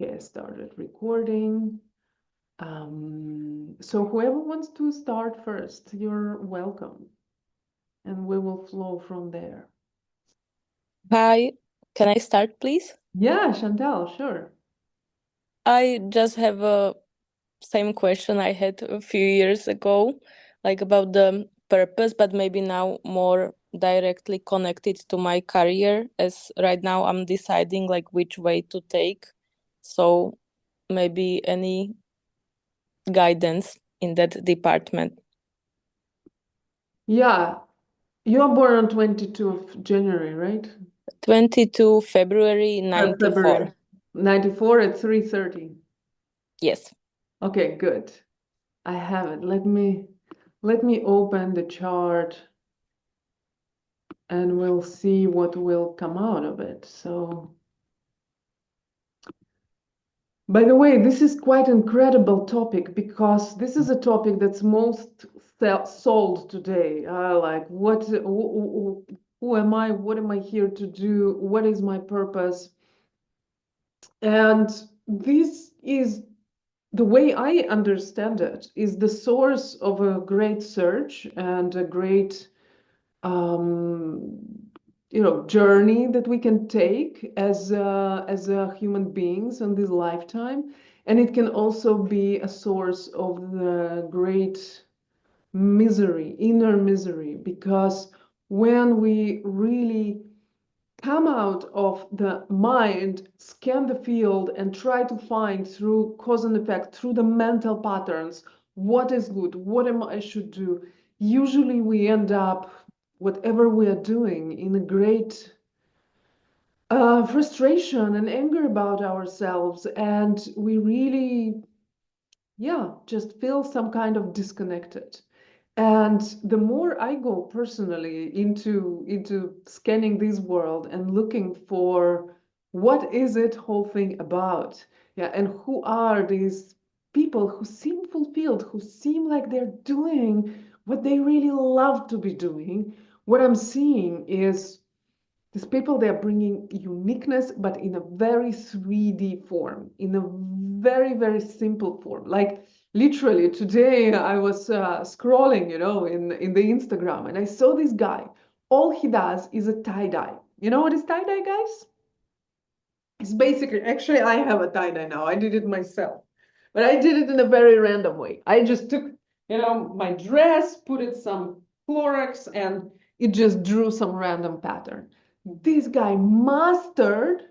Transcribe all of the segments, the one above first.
Okay, I started recording. So whoever wants to start first, you're welcome, and we will flow from there. Hi, can I start, please? Yeah, Chantal, sure. I just have a same question I had a few years ago, like about the purpose, but maybe now more directly connected to my career, as right now I'm deciding like which way to take. So maybe any guidance in that department. Yeah, you're born on 22 of January, right? 22 February February 94. 94 at 3:30. Yes. Okay, good. I have it. Let me open the chart and we'll see what will come out of it. So by the way, this is quite incredible topic because this is a topic that's most sold today. Like, who am I? What am I here to do? What is my purpose? And this is the way I understand it is the source of a great search and a great um, journey that we can take as a human beings in this lifetime, and it can also be a source of the great misery, inner misery, because when we really come out of the mind, scan the field, and try to find through cause and effect, through the mental patterns, what is good, what am I should do. Usually we end up, whatever we are doing, in a great frustration and anger about ourselves. And we really, yeah, just feel some kind of disconnected. And the more I go personally into scanning this world and looking for what is it whole thing about, yeah, and who are these people who seem fulfilled, who seem like they're doing what they really love to be doing, what I'm seeing is these people, they're bringing uniqueness, but in a very 3D form, in a very, very simple form. Like literally today I was scrolling, in the Instagram, and I saw this guy. All he does is a tie-dye. You know what is tie-dye, guys? It's basically, actually, I have a tie-dye now. I did it myself. But I did it in a very random way. I just took, my dress, put it some Clorox, and it just drew some random pattern. This guy mastered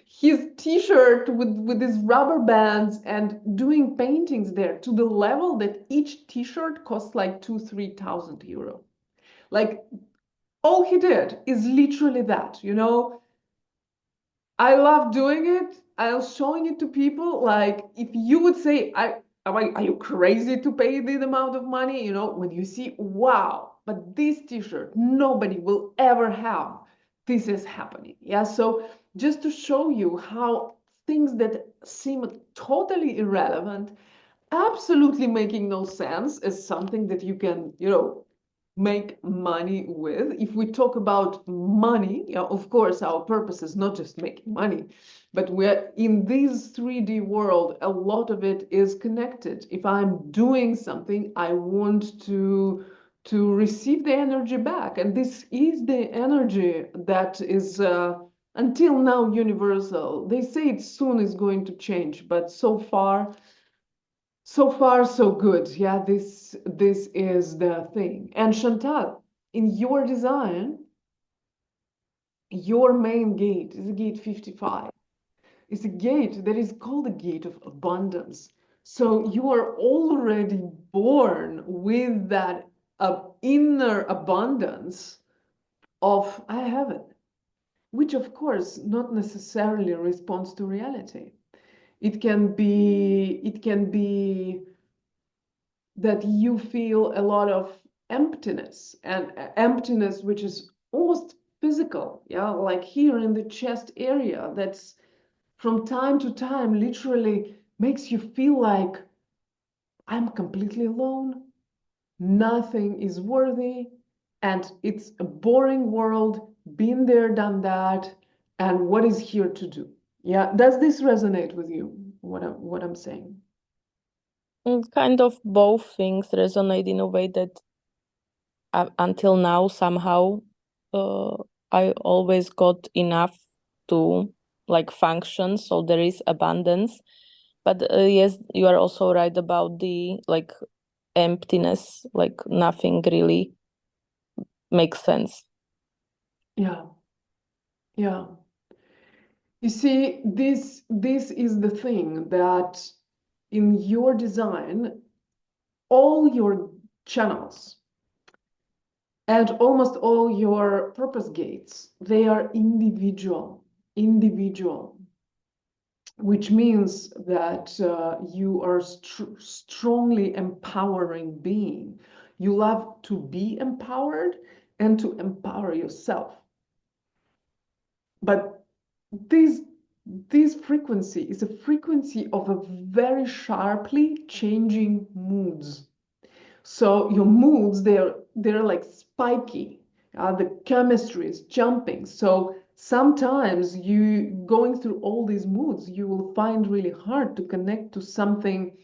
his t-shirt with these rubber bands and doing paintings there to the level that each t-shirt costs like 2-3 thousand euro. Like all he did is literally that. I love doing it. I was showing it to people. Like, if you would say, are you crazy to pay this amount of money? When you see, wow, but this t-shirt nobody will ever have. This is happening. Yeah. So just to show you how things that seem totally irrelevant, absolutely making no sense, is something that you can, make money with. If we talk about money, yeah, of course, our purpose is not just making money, but we're in this 3D world, a lot of it is connected. If I'm doing something, I want to receive the energy back. And this is the energy that is until now universal. They say it soon is going to change, but so far, so good. Yeah, this is the thing. And Chantal, in your design, your main gate is a gate 55. It's a gate that is called a gate of abundance. So you are already born with that inner abundance of I have it, which of course not necessarily responds to reality. It can be that you feel a lot of emptiness, and emptiness which is almost physical, yeah, like here in the chest area, that's from time to time literally makes you feel like I'm completely alone, nothing is worthy, and it's a boring world, been there, done that, and what is here to do? Yeah, does this resonate with you, what I'm saying? Kind of both things resonate in a way that until now somehow uh, I always got enough to like function, so there is abundance. But yes, you are also right about the like emptiness, like nothing really makes sense. Yeah, yeah. You see, this is the thing that in your design, all your channels and almost all your purpose gates, they are individual, which means that you are strongly empowering being. You love to be empowered and to empower yourself. But this this frequency is a frequency of a very sharply changing moods. So your moods, they're like spiky. The chemistry is jumping. So sometimes you going through all these moods, you will find really hard to connect to something,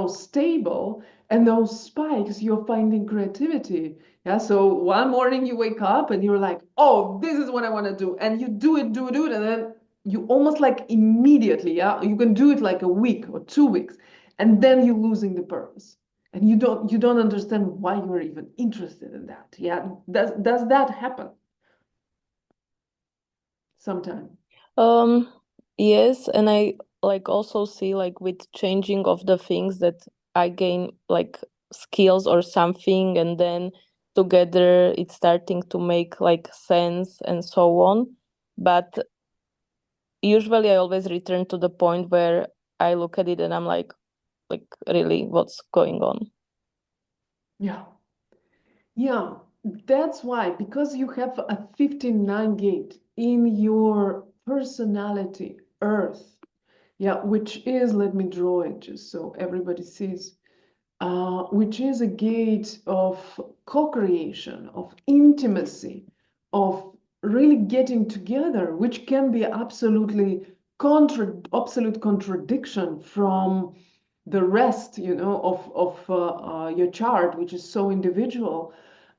stable. And those spikes, you're finding creativity. Yeah. So one morning you wake up and you're like, oh, this is what I want to do. And you do it. And then you almost like immediately, yeah, you can do it like a week or 2 weeks. And then you're losing the purpose and you don't understand why you're even interested in that. Yeah, does that happen sometime? Um, yes, and I like also see like with changing of the things that I gain like skills or something, and then together it's starting to make like sense and so on. But usually I always return to the point where I look at it and I'm like really, what's going on? Yeah, yeah, that's why, because you have a 59 gate in your personality earth. Yeah, which is, let me draw it just so everybody sees, which is a gate of co-creation, of intimacy, of really getting together, which can be absolutely absolute contradiction from the rest, of your chart, which is so individual.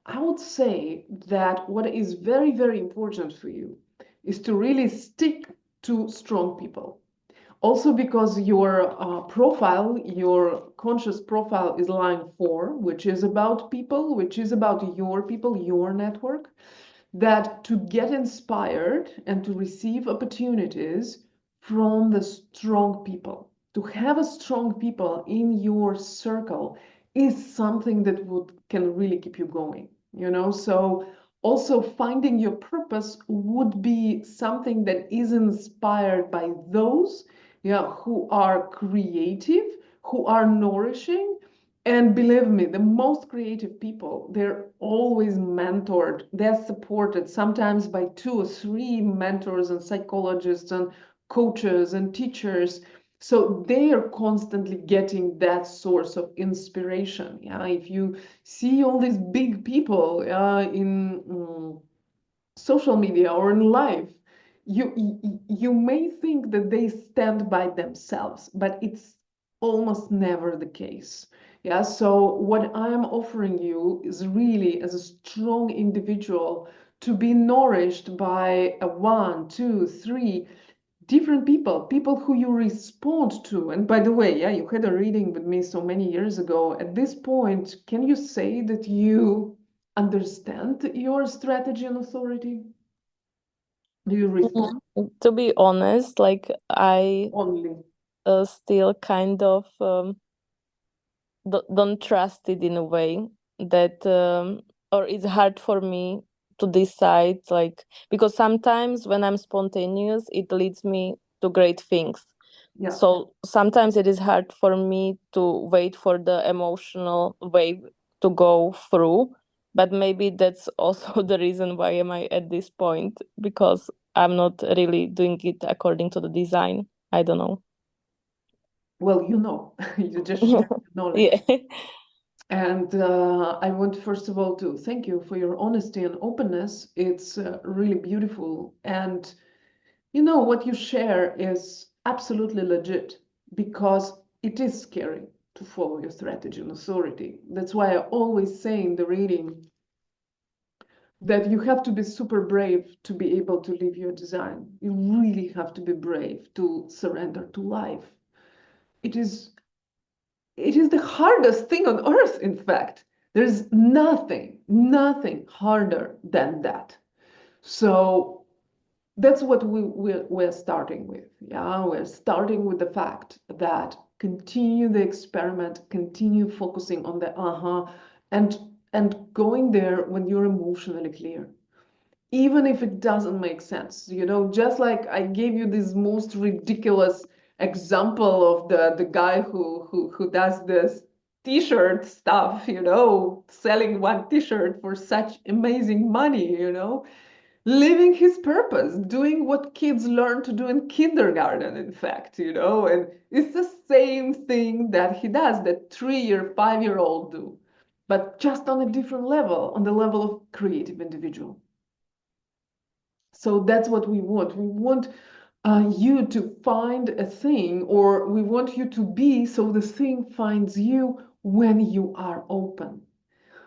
I would say that what is very, very important for you is to really stick to strong people. Also because your profile, your conscious profile is line 4, which is about people, which is about your people, your network, that to get inspired and to receive opportunities from the strong people, to have a strong people in your circle is something that can really keep you going. So also finding your purpose would be something that is inspired by those, yeah, who are creative, who are nourishing. And believe me, the most creative people, they're always mentored. They're supported sometimes by 2 or 3 mentors and psychologists and coaches and teachers. So they are constantly getting that source of inspiration. Yeah, if you see all these big people in social media or in life, you may think that they stand by themselves, but it's almost never the case. Yeah, so what I'm offering you is really as a strong individual to be nourished by a 1, 2, 3 different people who you respond to. And by the way, yeah, you had a reading with me so many years ago. At this point, can you say that you understand your strategy and authority? Do you respond To be honest, like I only? still kind of don't trust it in a way that or it's hard for me to decide, like, because sometimes when I'm spontaneous it leads me to great things, Yeah. so sometimes it is hard for me to wait for the emotional wave to go through. But maybe that's also the reason why am I at this point, because I'm not really doing it according to the design. I don't know. Well, you just share knowledge. Yeah. And I want, first of all, to thank you for your honesty and openness. It's really beautiful. And You know, what you share is absolutely legit because it is scary to follow your strategy and authority. That's why I always say in the reading that you have to be super brave to be able to live your design. You really have to be brave to surrender to life. It is it is the hardest thing on earth, in fact. There's nothing harder than that. So that's what we're starting with. Yeah, we're starting with the fact that continue the experiment, continue focusing on the and going there when you're emotionally clear, even if it doesn't make sense. You know, just like I gave you this most ridiculous example of the guy who does this t-shirt stuff, you know, selling one t-shirt for such amazing money, you know, living his purpose, doing what kids learn to do in kindergarten, in fact, you know, and it's the same thing that he does, that 3-year, 5-year-old do, but just on a different level, on the level of creative individual. So that's what we want. We want you to find a thing, or we want you to be so the thing finds you when you are open.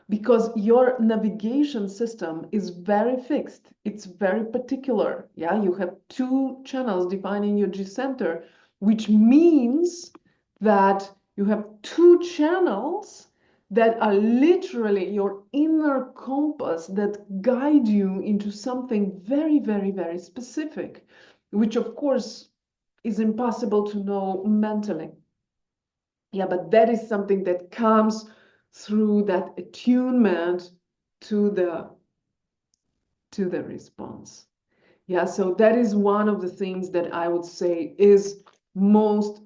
Because your navigation system is very fixed. It's very particular. Yeah, you have 2 channels defining your G center, which means that you have 2 channels that are literally your inner compass that guide you into something very, very, very specific, which of course is impossible to know mentally. Yeah, but that is something that comes through that attunement to the response. Yeah, so that is one of the things that I would say is most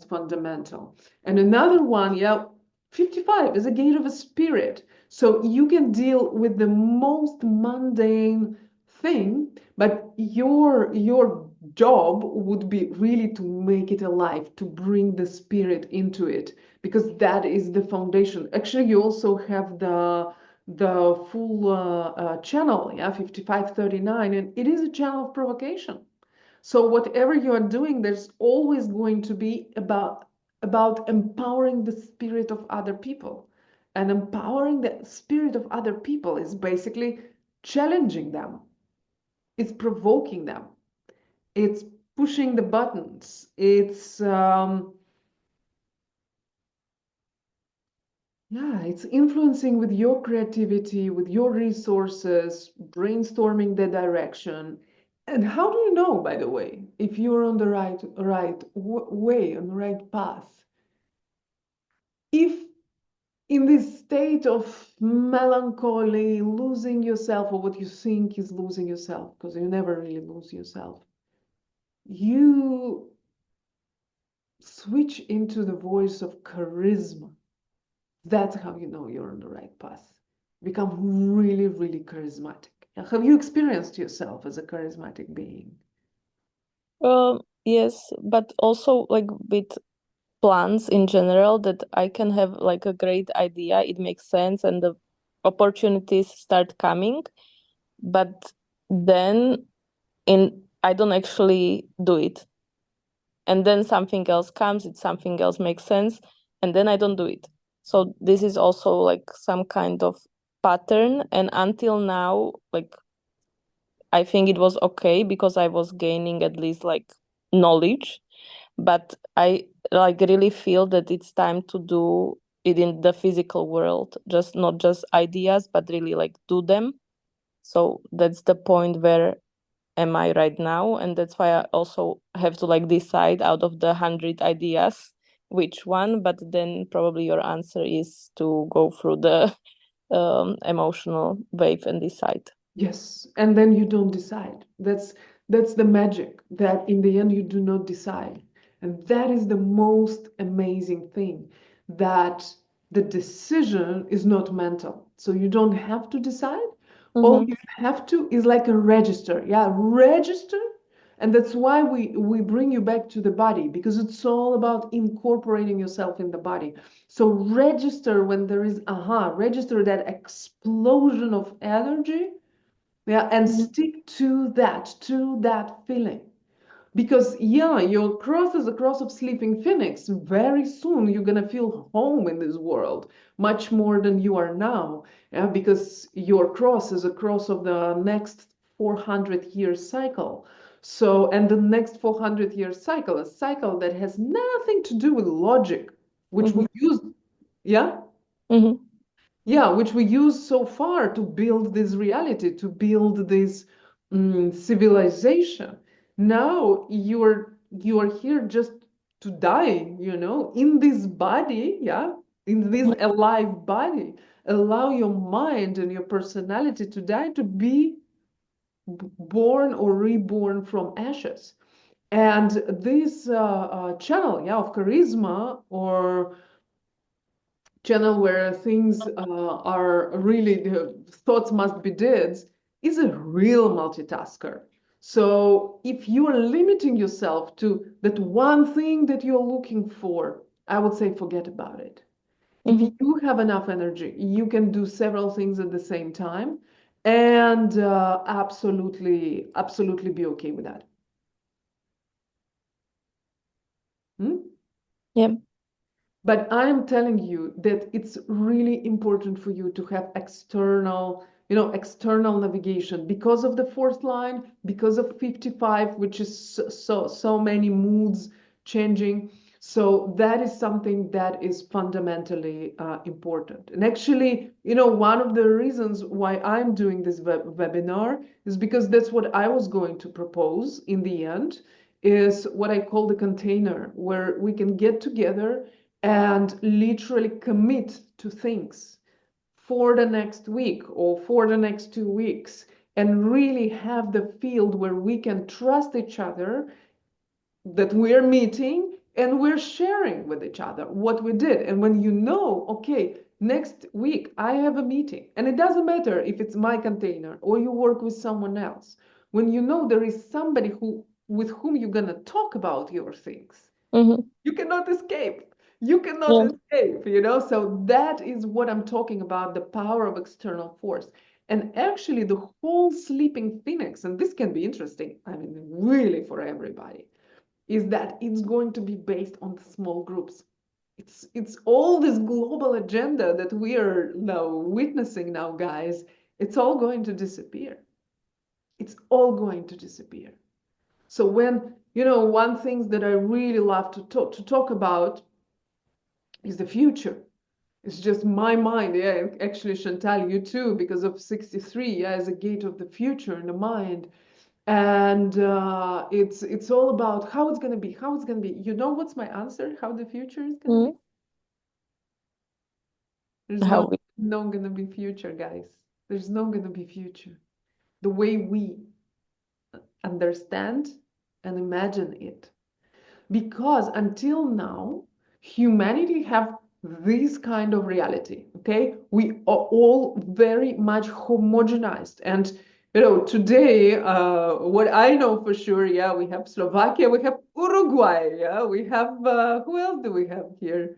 fundamental. And another one, yeah, 55 is a gate of a spirit. So you can deal with the most mundane thing, but your job would be really to make it alive, to bring the spirit into it, because that is the foundation. Actually, you also have the full channel, yeah, 5539, and it is a channel of provocation. So whatever you are doing, there's always going to be about empowering the spirit of other people. And empowering the spirit of other people is basically challenging them. It's provoking them. It's pushing the buttons. It's influencing with your creativity, with your resources, brainstorming the direction. And how do you know, by the way, if you're on the right way, on the right path? If in this state of melancholy, losing yourself, or what you think is losing yourself, because you never really lose yourself, you switch into the voice of charisma. That's how you know you're on the right path. Become really, really charismatic. Have you experienced yourself as a charismatic being? Yes, but also like with plans in general, that I can have like a great idea, it makes sense, and the opportunities start coming, but then in I don't actually do it. And then something else comes, it something else makes sense, and then I don't do it. So this is also like some kind of pattern, and until now, like I think it was okay because I was gaining at least like knowledge, but I like really feel that it's time to do it in the physical world, just not just ideas, but really like do them. So that's the point where am I right now, and that's why I also have to like decide out of the 100 ideas which one. But then probably your answer is to go through the emotional wave and decide. Yes, and then you don't decide. That's the magic, that in the end you do not decide. And that is the most amazing thing, that the decision is not mental. So you don't have to decide. All Mm-hmm. you have to is like a register. Yeah, register. And that's why we bring you back to the body, because it's all about incorporating yourself in the body. So register when there is register that explosion of energy, Yeah, and Mhm. stick to that feeling. Because yeah, your cross is a cross of sleeping phoenix. Very soon you're gonna feel home in this world, much more than you are now. Yeah, because your cross is a cross of the next 400-year cycle. So, and the next 400-year cycle, a cycle that has nothing to do with logic, which we Mhm. use, yeah? Mhm. Yeah, which we use so far to build this reality, to build this civilization. Now you are here just to die, in this body, yeah, in this alive body. Allow your mind and your personality to die, to be born or reborn from ashes. And this channel, yeah, of charisma, or channel where things are really, the thoughts must be deeds, is a real multitasker. So if you are limiting yourself to that one thing that you're looking for, I would say forget about it. If Mhm. you have enough energy, you can do several things at the same time, and absolutely, absolutely be okay with that. Hmm? Yeah. But I'm telling you that it's really important for you to have external navigation because of the fourth line, because of 55, which is so many moods changing. So that is something that is fundamentally important. And actually, one of the reasons why I'm doing this webinar is because that's what I was going to propose in the end, is what I call the container, where we can get together and literally commit to things for the next week or for the next 2 weeks, and really have the field where we can trust each other, that we're meeting and we're sharing with each other what we did. And when okay, next week I have a meeting, and it doesn't matter if it's my container or you work with someone else, when there is somebody with whom you're going to talk about your things, Mhm. you cannot escape. You cannot Yeah. escape, So that is what I'm talking about, the power of external force. And actually, the whole sleeping phoenix, and this can be interesting, I mean, really for everybody, is that it's going to be based on the small groups. It's all this global agenda that we are now witnessing now, guys. It's all going to disappear. It's all going to disappear. So when, one thing that I really love to talk about is the future. It's just my mind. Yeah, actually, Chantal, you too, because of 63, yeah, as a gate of the future in the mind. And it's all about how it's going to be, how it's going to be. You know what's my answer? How the future is going to be? Mhm. There's How no we no going to be future, guys. There's no going to be future. The way we understand and imagine it. Because until now, humanity have this kind of reality. Okay, we are all very much homogenized, and today, what I know for sure, yeah, we have Slovakia, we have Uruguay, yeah, we have who else do we have here?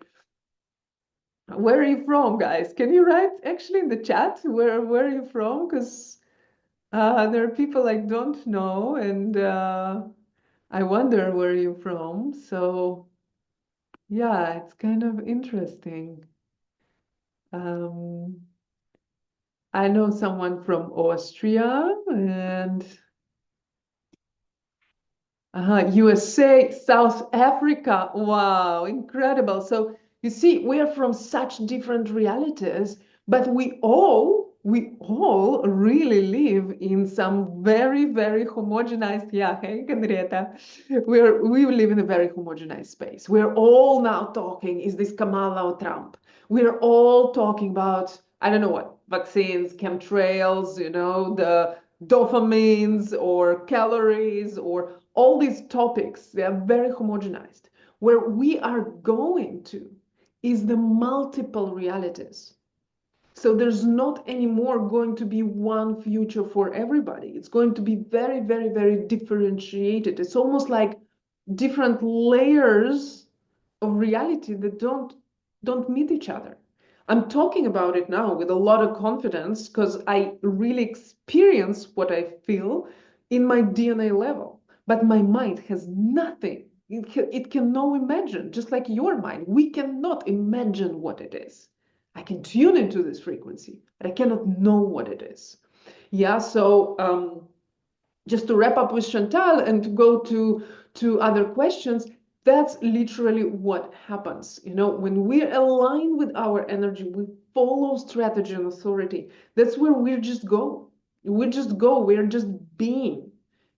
Where are you from, guys? Can you write actually in the chat where are you from? Because there are people I don't know, and I wonder where you're from. So yeah, it's kind of interesting. Um, I know someone from Austria and USA, South Africa. Wow, incredible. So you see, we are from such different realities, but we all really live in some very, very homogenized, yeah, hey, Henrietta, we live in a very homogenized space. We're all now talking, is this Kamala or Trump? We're all talking about, I don't know what, vaccines, chemtrails, the dopamines or calories or all these topics. They are very homogenized. Where we are going to is the multiple realities. So there's not anymore going to be one future for everybody. It's going to be very, very, very differentiated. It's almost like different layers of reality that don't meet each other. I'm talking about it now with a lot of confidence because I really experience what I feel in my DNA level. But my mind has nothing. It can no imagine, just like your mind. We cannot imagine what it is. I can tune into this frequency, but I cannot know what it is. Yeah, so just to wrap up with Chantal and to go to other questions, that's literally what happens. You know, when we're aligned with our energy, we follow strategy and authority. That's where we just go. We just go. We're just being.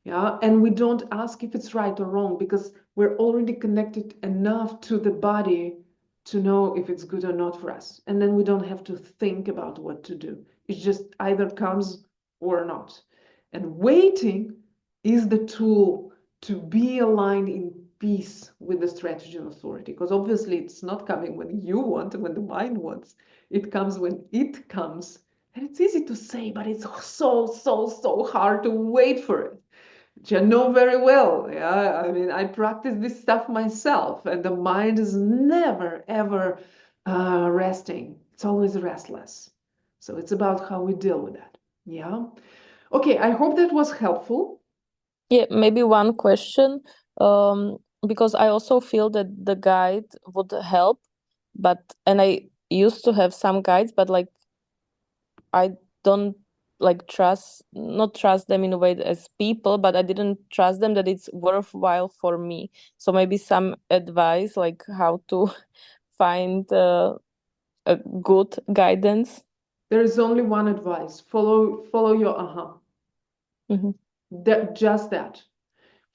Yeah. And we don't ask if it's right or wrong because we're already connected enough to the body to know if it's good or not for us. And then we don't have to think about what to do. It just either comes or not. And waiting is the tool to be aligned in peace with the strategy and authority. Because obviously it's not coming when you want and when the mind wants. It comes when it comes. And it's easy to say, but it's so hard to wait for it. Which I know very well. Yeah, I mean, I practice this stuff myself, and the mind is never ever resting. It's always restless. So it's about how we deal with that. Yeah. Okay, I hope that was helpful. Yeah, maybe one question, because I also feel that the guide would help, and I used to have some guides, but like I don't like not trust them in a way as people, but I didn't trust them that it's worthwhile for me. So maybe some advice, like how to find a good guidance. There is only one advice. Follow your aha. Mm-hmm. Just that.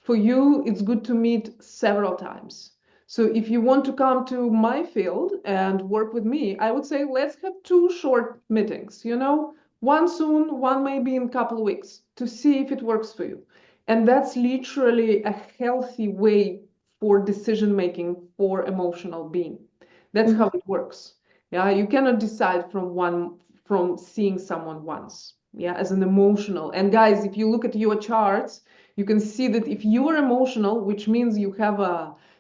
For you, it's good to meet several times. So if you want to come to my field and work with me, I would say let's have two short meetings, you know, one soon, one maybe in a couple of weeks to see if it works for you. And that's literally a healthy way for decision making for emotional being. That's how it works. Yeah, you cannot decide from seeing someone once. Yeah, as an emotional. And guys, if you look at your charts, you can see that if you are emotional, which means you have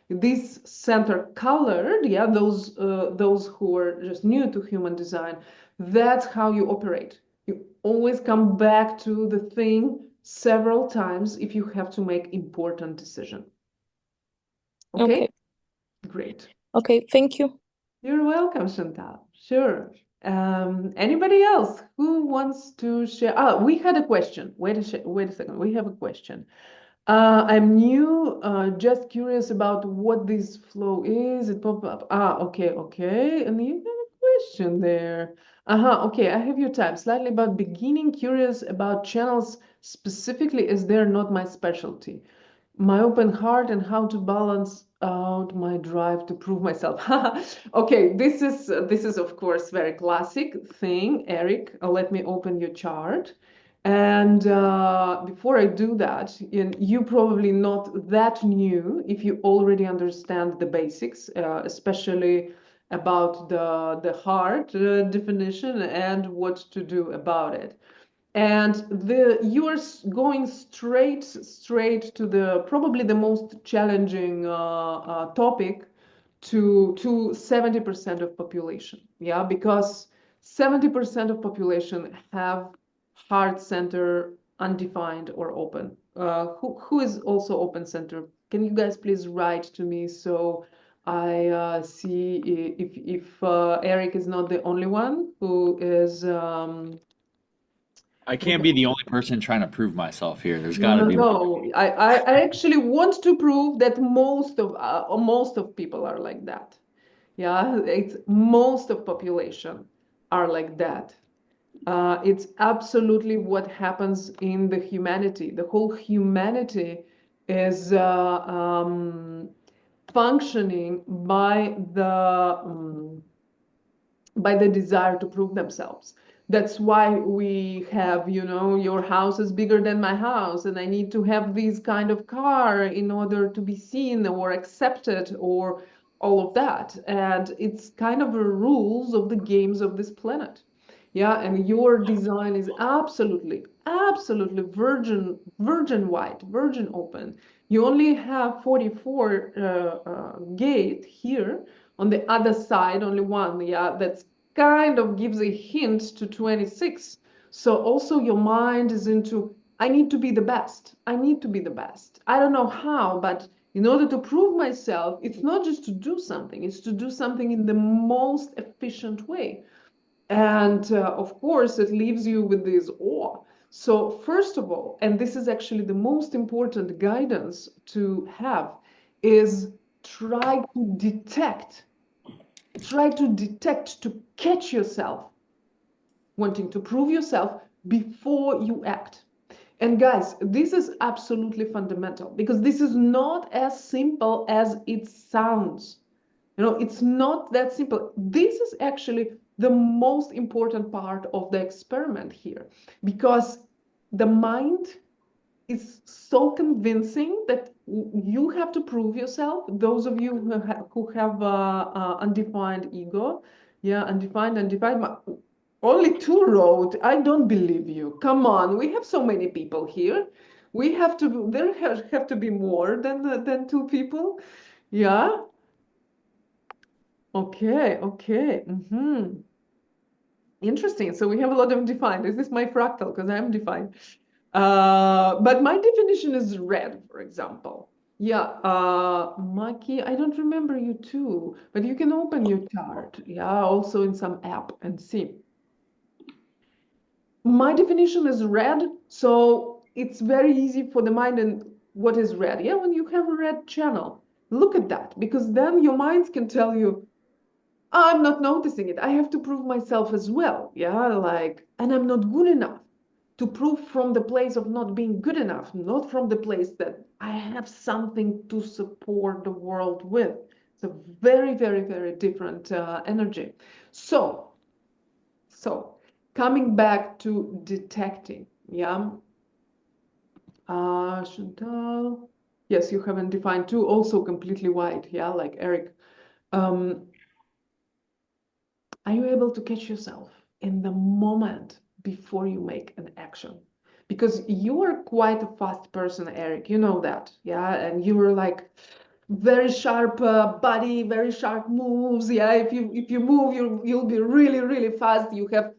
this center colored, yeah, those who are just new to human design, that's how you operate. You always come back to the thing several times if you have to make important decision. Okay? Okay. Great. Okay, thank you. You're welcome, Chantal. Sure. Anybody else who wants to share? We had a question. Wait a second. We have a question. I'm new, just curious about what this flow is. It pop up. Okay. And you have a question there. Okay, I have your time. Slightly about beginning, curious about channels specifically, as they're not my specialty. My open heart and how to balance out my drive to prove myself. Okay, this is of course very classic thing. Eric, let me open your chart. And before I do that, you probably not that new if you already understand the basics, especially about the heart definition and what to do about it. And you are going straight to the probably the most challenging topic to 70% of population. Yeah, because 70% of population have heart center undefined or open. Who is also open center? Can you guys please write to me so I see if Eric is not the only one who is. I can't be the only person trying to prove myself here. There's got to No, be. no. I actually want to prove that most of people are like that. Yeah, it's most of population are like that. It's absolutely what happens in the humanity. The whole humanity is functioning by the desire to prove themselves. That's why we have, your house is bigger than my house, and I need to have this kind of car in order to be seen or accepted or all of that. And it's kind of the rules of the games of this planet. Yeah, and your design is absolutely virgin white, virgin open. You only have 44 gate here. On the other side, only one. Yeah, that's kind of gives a hint to 26. So also your mind is into, I need to be the best. I need to be the best. I don't know how, but in order to prove myself, it's not just to do something, it's to do something in the most efficient way. And of course, it leaves you with this awe. So first of all, and this is actually the most important guidance to have, is try to detect, to catch yourself wanting to prove yourself before you act. And guys, this is absolutely fundamental because this is not as simple as it sounds. You know, it's not that simple. This is actually the most important part of the experiment here because the mind is so convincing that you have to prove yourself. Those of you who have undefined ego, yeah, undefined, only two wrote, I don't believe you. Come on, we have so many people here. We have to, there have to be more than two people. Yeah. Okay, okay. Interesting. So we have a lot of defined. This is my fractal because I'm defined. But my definition is red, for example. Yeah, Maki, I don't remember you too, but you can open your chart. Yeah, also in some app and see. My definition is red, so it's very easy for the mind. And what is red? Yeah, when you have a red channel, look at that, because then your minds can tell you, I'm not noticing it. I have to prove myself as well. Yeah, like, and I'm not good enough to prove from the place of not being good enough, not from the place that I have something to support the world with. It's a very, very, very different energy. So coming back to detecting, yeah. Chantal, yes, you haven't defined too, also completely white, yeah, like Eric. Are you able to catch yourself in the moment before you make an action? Because you are quite a fast person, Eric. You know that, yeah? And you were like very sharp body, very sharp moves. Yeah, if you move, you'll be really, really fast. You have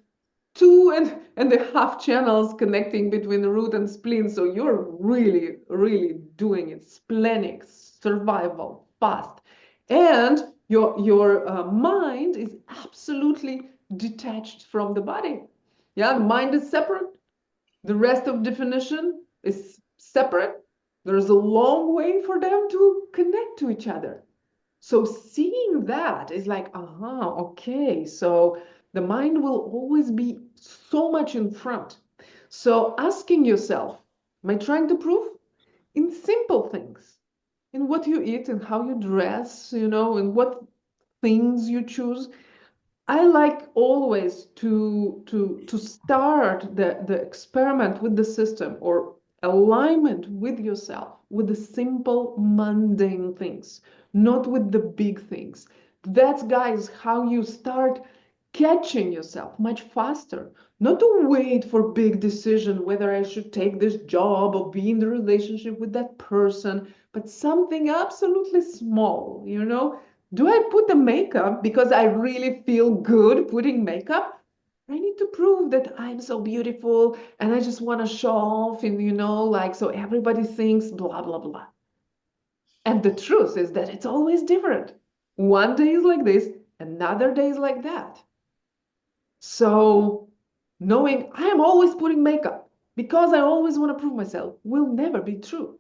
2.5 channels connecting between the root and spleen. So you're really, really doing it. Splenic, survival, fast. And your mind is absolutely detached from the body. Yeah, the mind is separate. The rest of definition is separate. There's a long way for them to connect to each other. So seeing that is like, okay. So the mind will always be so much in front. So asking yourself, am I trying to prove? In simple things, in what you eat and how you dress, you know, and what things you choose. I like always to start the experiment with the system or alignment with yourself with the simple mundane things, not with the big things. That's, guys, how you start catching yourself much faster. Not to wait for big decision whether I should take this job or be in the relationship with that person, but something absolutely small, you know. Do I put the makeup because I really feel good putting makeup? I need to prove that I'm so beautiful and I just want to show off and, you know, like, so everybody thinks blah, blah, blah. And the truth is that it's always different. One day is like this, another day is like that. So knowing I am always putting makeup because I always want to prove myself will never be true.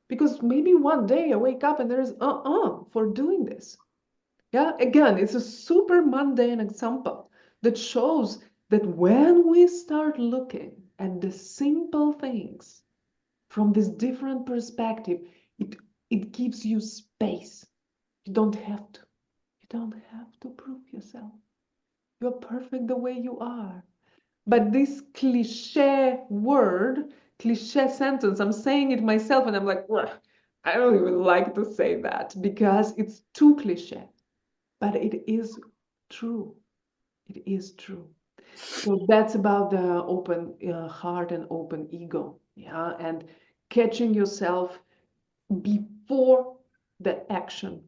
Because maybe one day I wake up and there's for doing this. Yeah, again, it's a super mundane example that shows that when we start looking at the simple things from this different perspective, it gives you space. You don't have to. You don't have to prove yourself. You're perfect the way you are. But this cliche word, cliche sentence, I'm saying it myself and I'm like, I don't even like to say that because it's too cliche. But it is true. It is true. So that's about the open heart and open ego. Yeah. And catching yourself before the action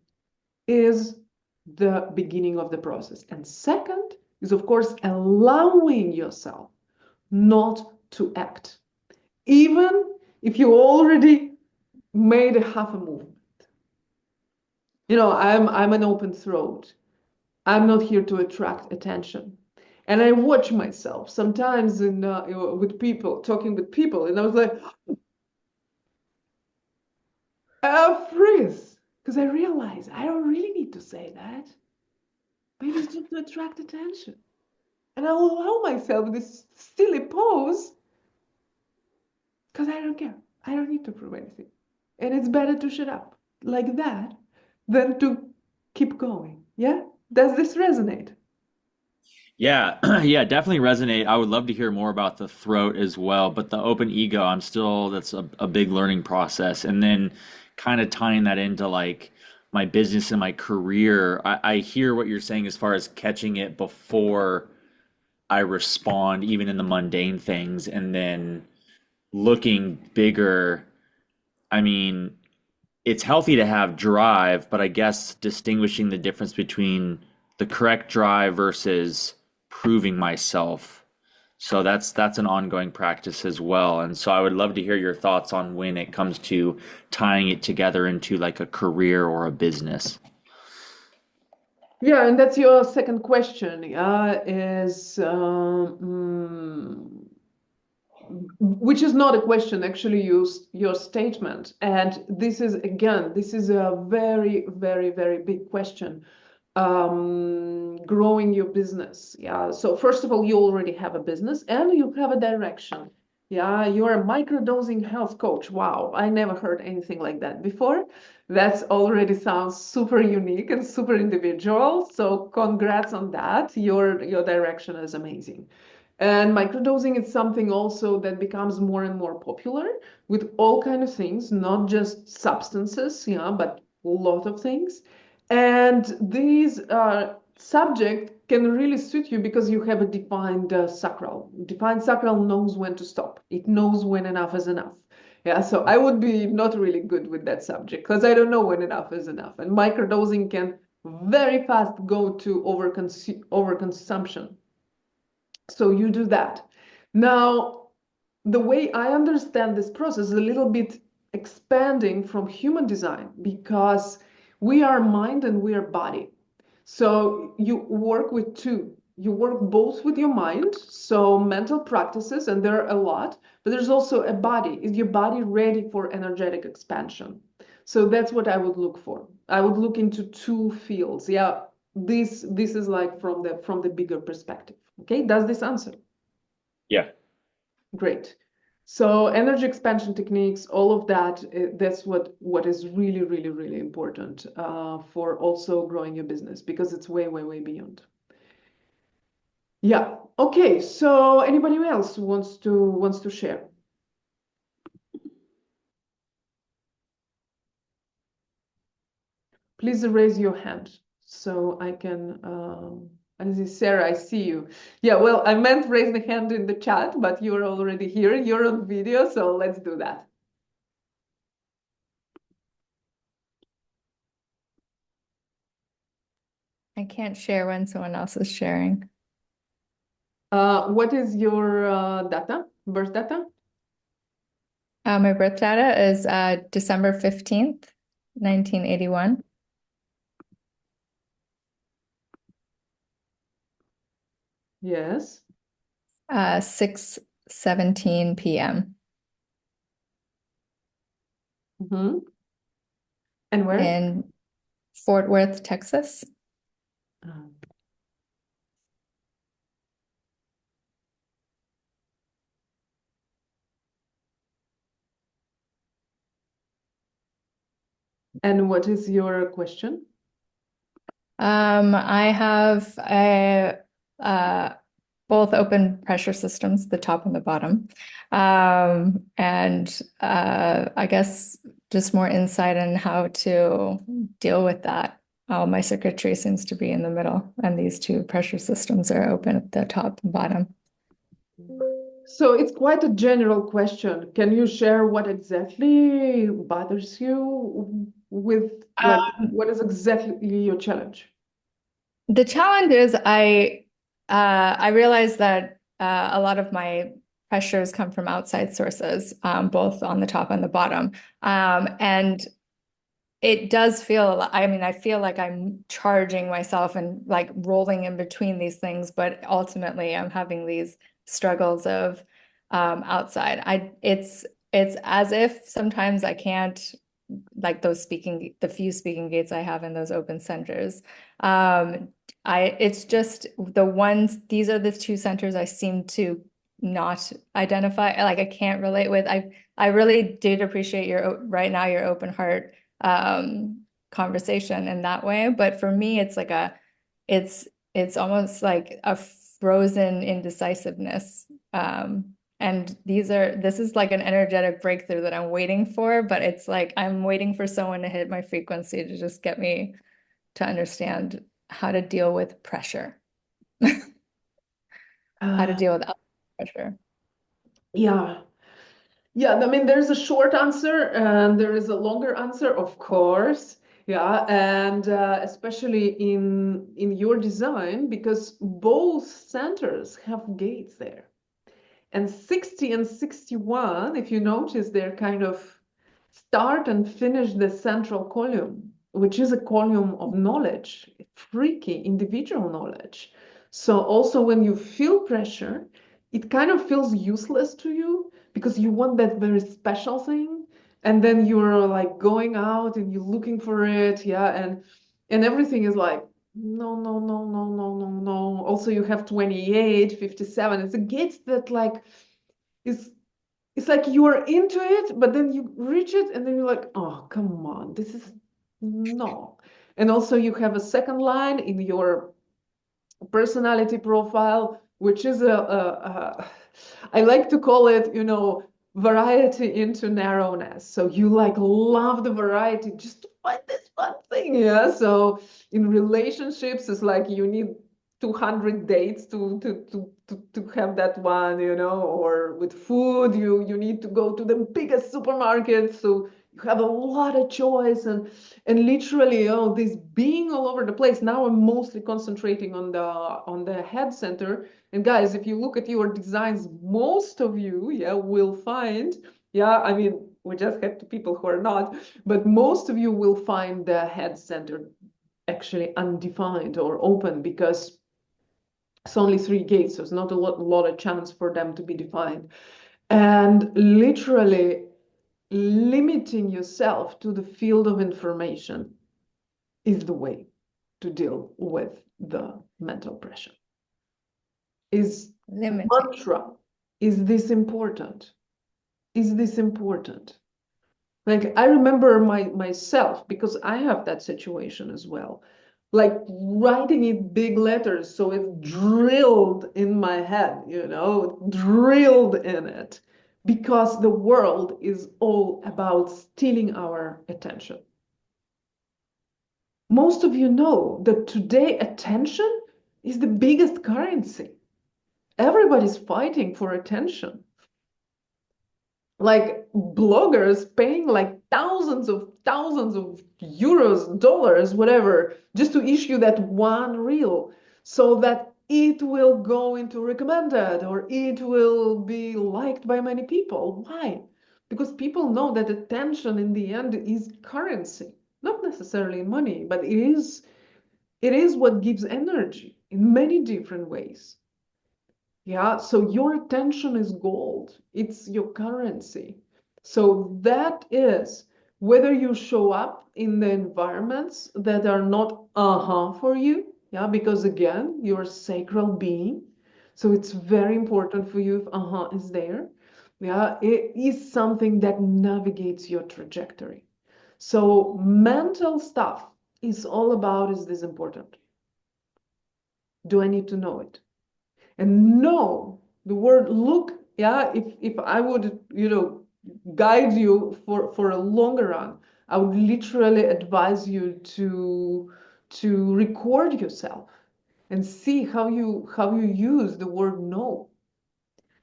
is the beginning of the process. And second, is, of course, allowing yourself not to act, even if you already made a half a movement. I'm an open throat. I'm not here to attract attention. And I watch myself sometimes with people, talking with people, and I was like, freeze, because I realize I don't really need to say that. Maybe it's just to attract attention. And I'll allow myself this silly pose because I don't care. I don't need to prove anything. And it's better to shut up like that than to keep going. Yeah? Does this resonate? Yeah, yeah, definitely resonate. I would love to hear more about the throat as well, but the open ego, that's a big learning process. And then kind of tying that into like my business and my career, I hear what you're saying as far as catching it before I respond, even in the mundane things, and then looking bigger. I mean, it's healthy to have drive, but I guess distinguishing the difference between the correct drive versus proving myself. So that's an ongoing practice as well. And so I would love to hear your thoughts on when it comes to tying it together into like a career or a business. Yeah, and that's your second question. Is which is not a question, actually, your statement. And this is, again, this is a very, very, very big question. Growing your business. Yeah. So first of all, you already have a business and you have a direction. Yeah. You're a microdosing health coach. Wow. I never heard anything like that before. That's already sounds super unique and super individual. So congrats on that. Your direction is amazing. And microdosing is something also that becomes more and more popular with all kind of things, not just substances, yeah, but a lot of things. And these subject can really suit you because you have a defined sacral. Defined sacral knows when to stop. It knows when enough is enough. Yeah, so I would be not really good with that subject because I don't know when enough is enough. And microdosing can very fast go to overconsumption. So you do that. Now, the way I understand this process is a little bit expanding from human design because we are mind and we are body. So you work with two. You work both with your mind, so mental practices, and there are a lot, but there's also a body. Is your body ready for energetic expansion? So that's what I would look for. I would look into two fields. Yeah, this is like from the bigger perspective. Okay, does this answer? Yeah. Great. So energy expansion techniques, all of that, that's what is really, really, really important for also growing your business because it's way, way, way beyond. Yeah. Okay. So anybody else wants to share? Please raise your hand so I can. I see Sarah, I see you. Yeah, well, I meant raise the hand in the chat, but you're already here. You're on video, so let's do that. I can't share when someone else is sharing. What is your data, birth data? My birth data is December 15th, 1981. Yes. 6:17 p.m. Mm-hmm. And where? in Fort Worth, Texas. And what is your question? I have both open pressure systems, the top and the bottom. And I guess just more insight on how to deal with that. My circuitry seems to be in the middle, and these two pressure systems are open at the top and bottom. So it's quite a general question. Can you share what exactly bothers you with what is exactly your challenge? The challenge is I realized that a lot of my pressures come from outside sources, both on the top and the bottom. And it does feel, I mean, I feel like I'm charging myself and like rolling in between these things, but ultimately I'm having these struggles of outside. It's as if sometimes I can't, like the few speaking gates I have in those open centers. It's just the ones, these are the two centers I seem to not identify, like I can't relate with. I really did appreciate right now your open heart conversation in that way. But for me, it's it's almost like a frozen indecisiveness. And this is like an energetic breakthrough that I'm waiting for, but it's like I'm waiting for someone to hit my frequency to just get me to understand how to deal with pressure, how to deal with pressure. Yeah. Yeah, I mean, there's a short answer and there is a longer answer, of course. Yeah, and especially in your design, because both centers have gates there. And 60 and 61, if you notice, they're kind of start and finish the central column, which is a column of knowledge, freaky individual knowledge. So also when you feel pressure, it kind of feels useless to you because you want that very special thing. And then you're like going out and you're looking for it. Yeah. And everything is like, no, no, no, no, no, no, no. Also, you have 28, 57. It's a gates that like is it's like you are into it, but then you reach it and then you're like, oh, come on, this is no. And also you have a second line in your personality profile, which is I like to call it, variety into narrowness. So you like love the variety just to find this one thing. Yeah. So in relationships, it's like you need 200 dates to have that one, or with food, you need to go to the biggest supermarket. So you have a lot of choice and literally, this being all over the place. Now I'm mostly concentrating on the head center. And guys, if you look at your designs, most of you, yeah, will find, yeah, I mean, we just had two people who are not, but most of you will find the head center actually undefined or open because it's only 3 gates, so it's not a lot of chance for them to be defined. And literally limiting yourself to the field of information is the way to deal with the mental pressure. Is Limiting. mantra, is this important? Is this important? Like I remember myself, because I have that situation as well, like writing it big letters so it's drilled in my head, drilled in it, because the world is all about stealing our attention. Most of you know that today attention is the biggest currency. Everybody's fighting for attention. Like bloggers paying like thousands of euros, dollars, whatever, just to issue that one reel so that it will go into recommended or it will be liked by many people. Why? Because people know that attention in the end is currency, not necessarily money, but it is what gives energy in many different ways. Yeah, so your attention is gold. It's your currency. So that is whether you show up in the environments that are not for you. Yeah, because again, you're a sacral being. So it's very important for you if is there. Yeah, it is something that navigates your trajectory. So mental stuff is all about, is this important? Do I need to know it? And know the word look, yeah, if I would, guide you for a longer run, I would literally advise you to record yourself and see how you use the word no.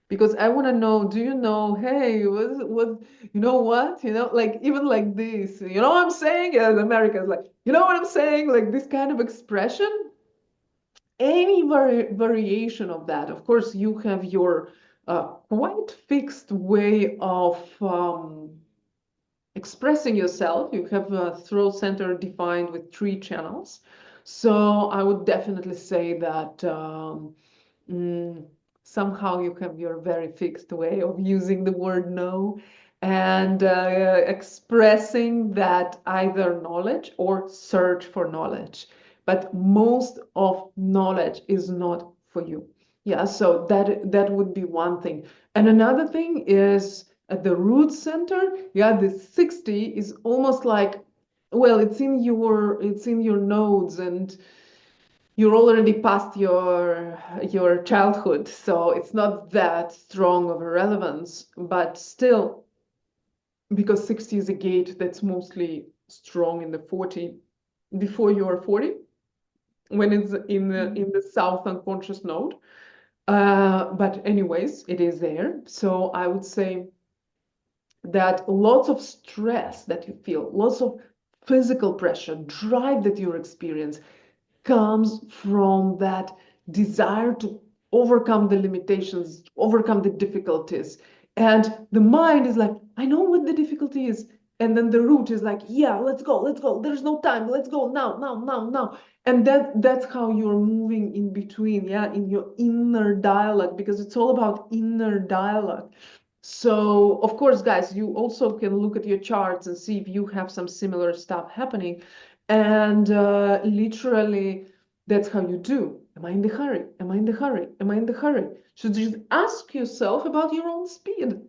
Because I want to know, do you know, hey, what, you know what, like even like this, you know what I'm saying? Yeah, in America is like, you know what I'm saying? Like this kind of expression. any variation of that. Of course, you have your quite fixed way of expressing yourself. You have a throat center defined with 3 channels. So I would definitely say that somehow you have your very fixed way of using the word no and expressing that either knowledge or search for knowledge. But most of knowledge is not for you. Yeah, so that would be one thing. And another thing is at the root center, yeah, the 60 is almost like, well, it's in your nodes, and you're already past your childhood, so it's not that strong of a relevance. But still, because 60 is a gate that's mostly strong in the 40, before you are 40, when it's in the south unconscious node. But anyways, it is there. So I would say that lots of stress that you feel, lots of physical pressure, drive that you experience comes from that desire to overcome the limitations, overcome the difficulties. And the mind is like, I know what the difficulty is. And then the root is like, yeah, let's go, let's go. There's no time. Let's go now, now, now, now. And that's how you're moving in between, yeah, in your inner dialogue, because it's all about inner dialogue. So, of course, guys, you also can look at your charts and see if you have some similar stuff happening. And literally, that's how you do. Am I in the hurry? Am I in the hurry? Am I in the hurry? So just ask yourself about your own speed.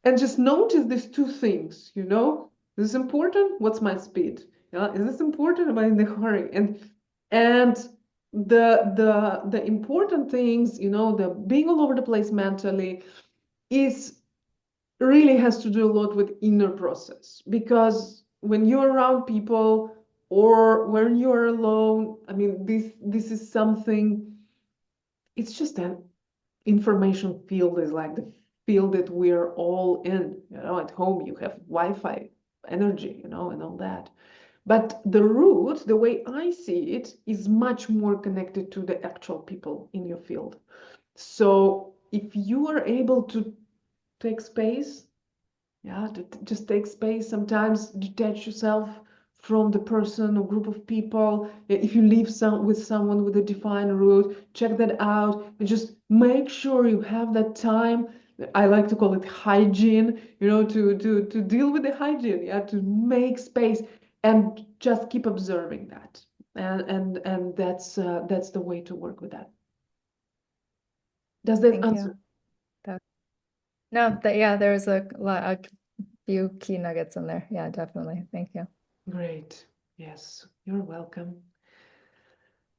And just notice these 2 things, you know? Is this important? What's my speed? Yeah, is this important? Am I in the hurry? And the important things, you know, the being all over the place mentally is really has to do a lot with inner process, because when you're around people or when you're alone, I mean, this is something, it's just an information field, is like the field that we're all in. You know, at home you have Wi-Fi energy, you know, and all that. But the root, the way I see it, is much more connected to the actual people in your field. So if you are able to take space, yeah, to just take space, sometimes detach yourself from the person or group of people. If you live with someone with a defined root, check that out and just make sure you have that time. I like to call it hygiene, you know, to deal with the hygiene, yeah, to make space and just keep observing that. And that's the way to work with that. Does that Thank answer? you. No, yeah, there's a few key nuggets in there. Yeah, definitely. Thank you. Great. Yes, you're welcome.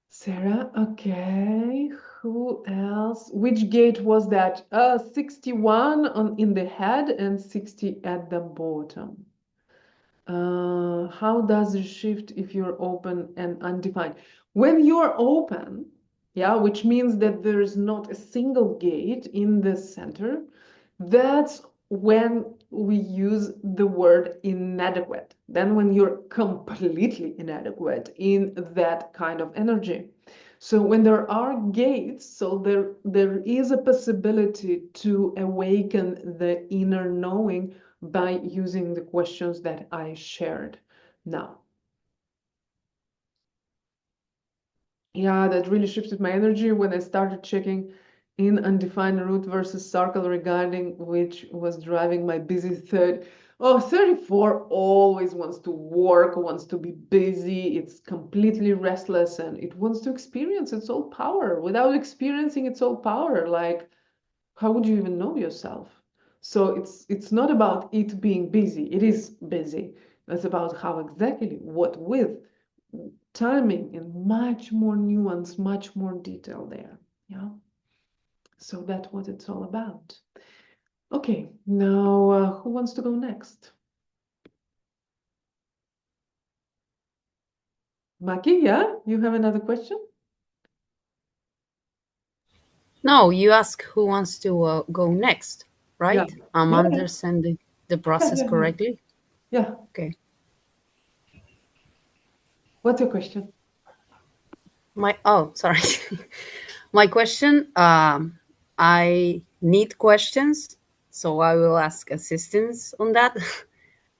Sarah, okay. Who else? Which gate was that? 61 in the head and 60 at the bottom. How does it shift if you're open and undefined? When you're open, yeah, which means that there is not a single gate in the center, that's when we use the word inadequate. Then when you're completely inadequate in that kind of energy. So when there are gates, so there is a possibility to awaken the inner knowing by using the questions that I shared now. Yeah, that really shifted my energy when I started checking in undefined root versus circle, regarding which was driving my busy third. Oh, 34 always wants to work, wants to be busy. It's completely restless and it wants to experience its own power. Without experiencing its own power, like, how would you even know yourself? So it's not about it being busy. It is busy. It's about how exactly, what with, timing, and much more nuance, much more detail there. Yeah. So that's what it's all about. Okay, now who wants to go next? Maki, yeah? You have another question? No, you ask who wants to go next, right? Yeah. I'm Yeah. understanding the process Yeah. correctly. Yeah. Okay. What's your question? Sorry. My question, I need questions, so I will ask assistance on that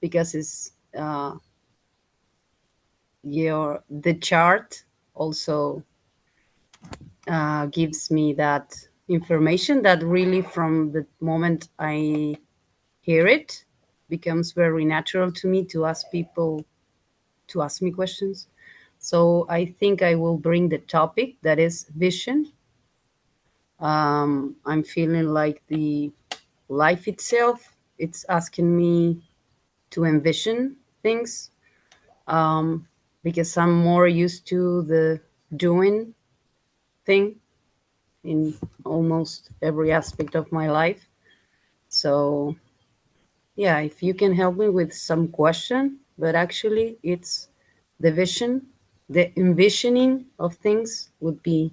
because it's the chart also gives me that information that really from the moment I hear it becomes very natural to me to ask people to ask me questions. So I think I will bring the topic that is vision. I'm feeling like the life itself, it's asking me to envision things because I'm more used to the doing thing in almost every aspect of my life. So, yeah, if you can help me with some question, but actually it's the vision, the envisioning of things would be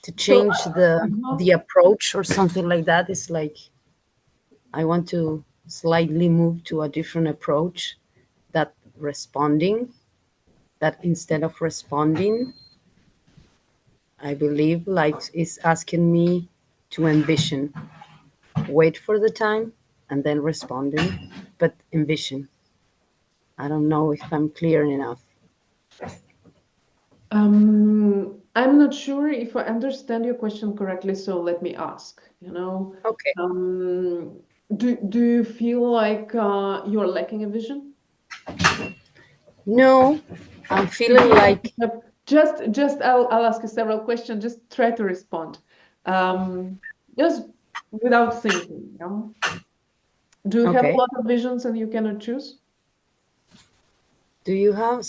to change the approach or something like that. It's like I want to slightly move to a different approach that instead of responding, I believe like is asking me to envision, wait for the time and then responding, but envision. I don't know if I'm clear enough. I'm not sure if I understand your question correctly, so let me ask, Okay. Do you feel like you're lacking a vision? No, I'm feeling like I'll ask you several questions, just try to respond. Just without thinking, Do you have a okay. lot of visions and you cannot choose? Do you have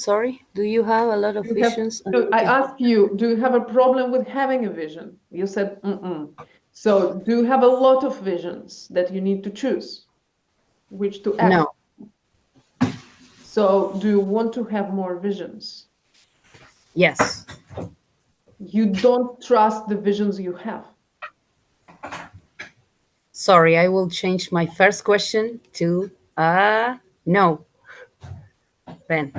a lot of visions? I ask you, do you have a problem with having a vision? You said, So do you have a lot of visions that you need to choose which to act? No. So do you want to have more visions? Yes. You don't trust the visions you have. Sorry, I will change my first question to no. Then.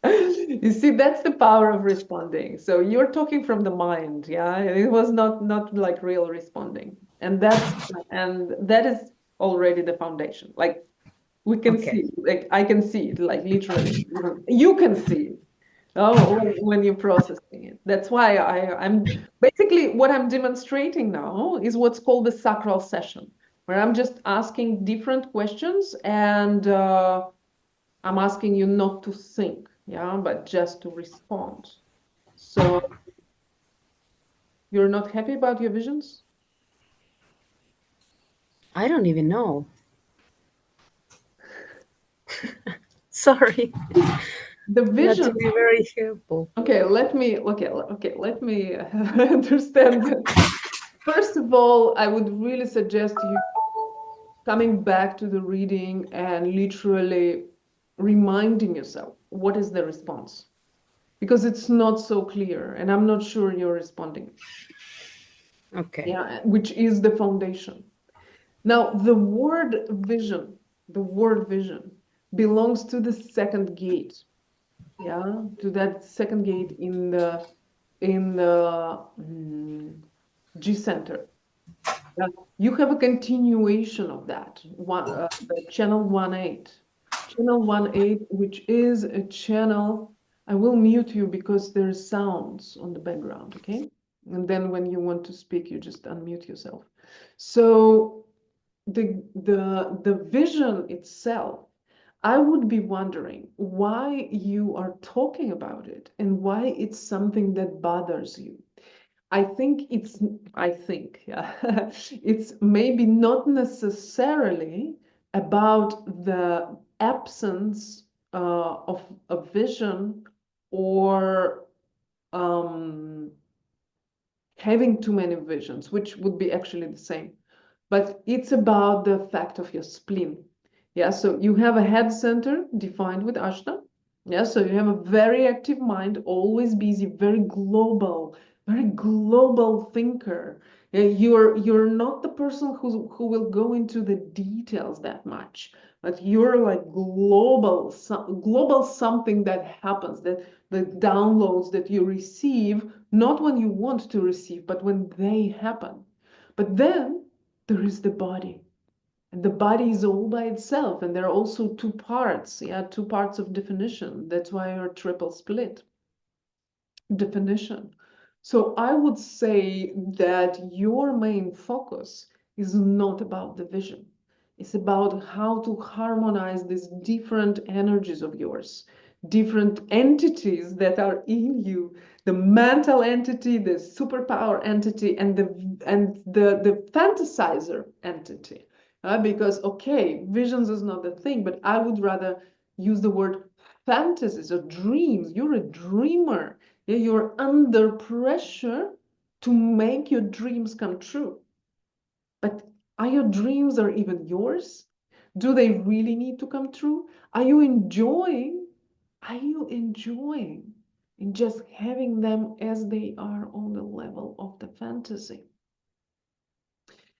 You see, that's the power of responding. So you're talking from the mind, yeah? It was not like real responding. And that is already the foundation. Like we can see, like I can see it, like literally. You can see it. Oh, when you're processing it. That's why I'm basically what I'm demonstrating now is what's called the sacral session, where I'm just asking different questions and I'm asking you not to think, but just to respond. So you're not happy about your visions? I don't even know. Sorry. The You have to vision. be very careful. Okay, let me understand that. First of all, I would really suggest you coming back to the reading and literally reminding yourself what is the response, because it's not so clear and I'm not sure you're responding. Okay. Which is the foundation. Now, the word vision belongs to the second gate. To that second gate in the G center. You have a continuation of that the channel 1-8. Channel 1-8, which is a channel. I will mute you because there's sounds on the background, okay? And then when you want to speak, you just unmute yourself. So the vision itself, I would be wondering why you are talking about it and why it's something that bothers you. I think, yeah, it's maybe not necessarily about the absence of a vision or having too many visions, which would be actually the same. But it's about the fact of your spleen. So you have a head center defined with Ashta. So you have a very active mind, always busy, very global thinker. You're not the person who will go into the details that much, but you're like global, global something that happens, that the downloads that you receive, not when you want to receive, but when they happen. But then there is the body. And the body is all by itself, and there are also two parts, yeah, two parts of definition. That's why you're triple split definition. So I would say that your main focus is not about the vision. It's about how to harmonize these different energies of yours, different entities that are in you, the mental entity, the superpower entity, and the fantasizer entity. Because, okay, visions is not the thing, but I would rather use the word fantasies or dreams. You're a dreamer. Yeah, you're under pressure to make your dreams come true. But are your dreams are even yours? Do they really need to come true? Are you enjoying? Are you enjoying in just having them as they are on the level of the fantasy?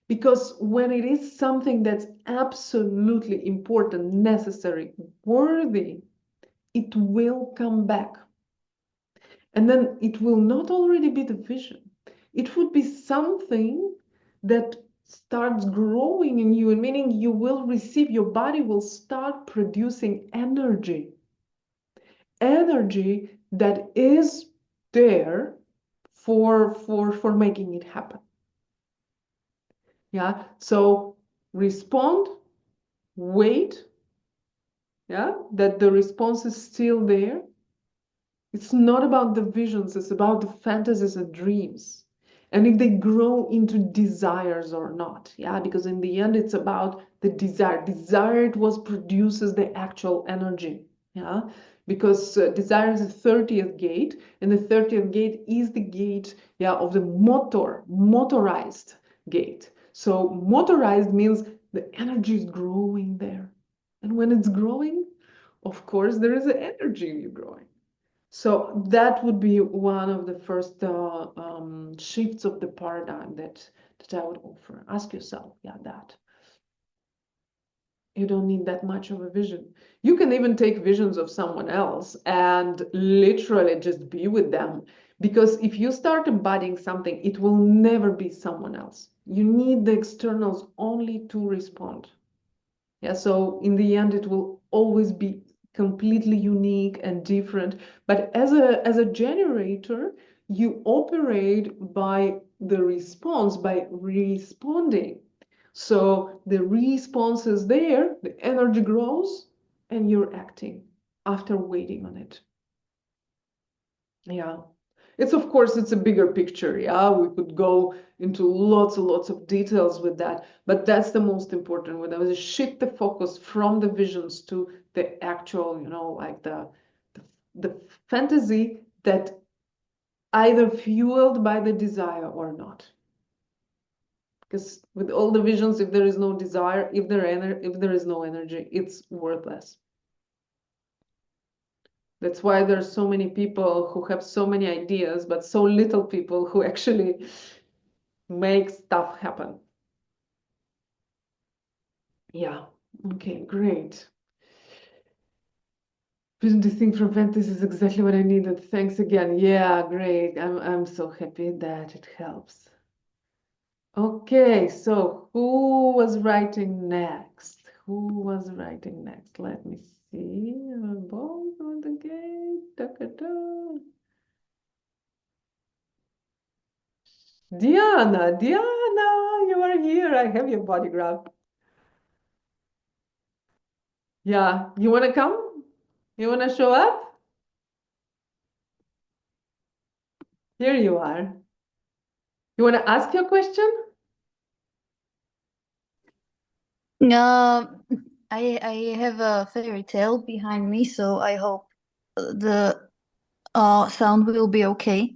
Because when it is something that's absolutely important, necessary, worthy, it will come back. And then it will not already be the vision. It would be something that starts growing in you, and meaning you will receive, your body will start producing energy. Energy that is there for making it happen. Yeah, so respond, wait, yeah, that the response is still there. It's not about the visions, it's about the fantasies and dreams. And if they grow into desires or not, yeah, because in the end it's about the desire. Desire, it was produces the actual energy, yeah, because desire is the 30th gate, and the 30th gate is the gate, yeah, of the motorized gate. So motorized means the energy is growing there. And when it's growing, of course, there is an energy in you growing. So that would be one of the first shifts of the paradigm that I would offer. Ask yourself, yeah, that. You don't need that much of a vision. You can even take visions of someone else and literally just be with them. Because if you start embodying something, it will never be someone else. You need the externals only to respond. Yeah, so in the end, it will always be completely unique and different. But as a generator, you operate by the response, by responding. So the response is there, the energy grows, and you're acting after waiting on it. Yeah. It's of course, it's a bigger picture. Yeah, we could go into lots and lots of details with that, but that's the most important one. I was shift the focus from the visions to the actual, like the fantasy that either fueled by the desire or not. Because with all the visions, if there is no desire, if there is no energy, it's worthless. That's why there's so many people who have so many ideas, but so little people who actually make stuff happen. Yeah, okay, great. Vision distinct from fantasy is exactly what I needed. Thanks again. Yeah, great. I'm so happy that it helps. Okay, so who was writing next? Who was writing next? Let me see. Both on the gate. Da-da-da. Diana, you are here. I have your body graph. Yeah, you want to come? You want to show up? Here you are. You want to ask your question? Uh, I have a fairy tale behind me, so I hope the sound will be okay.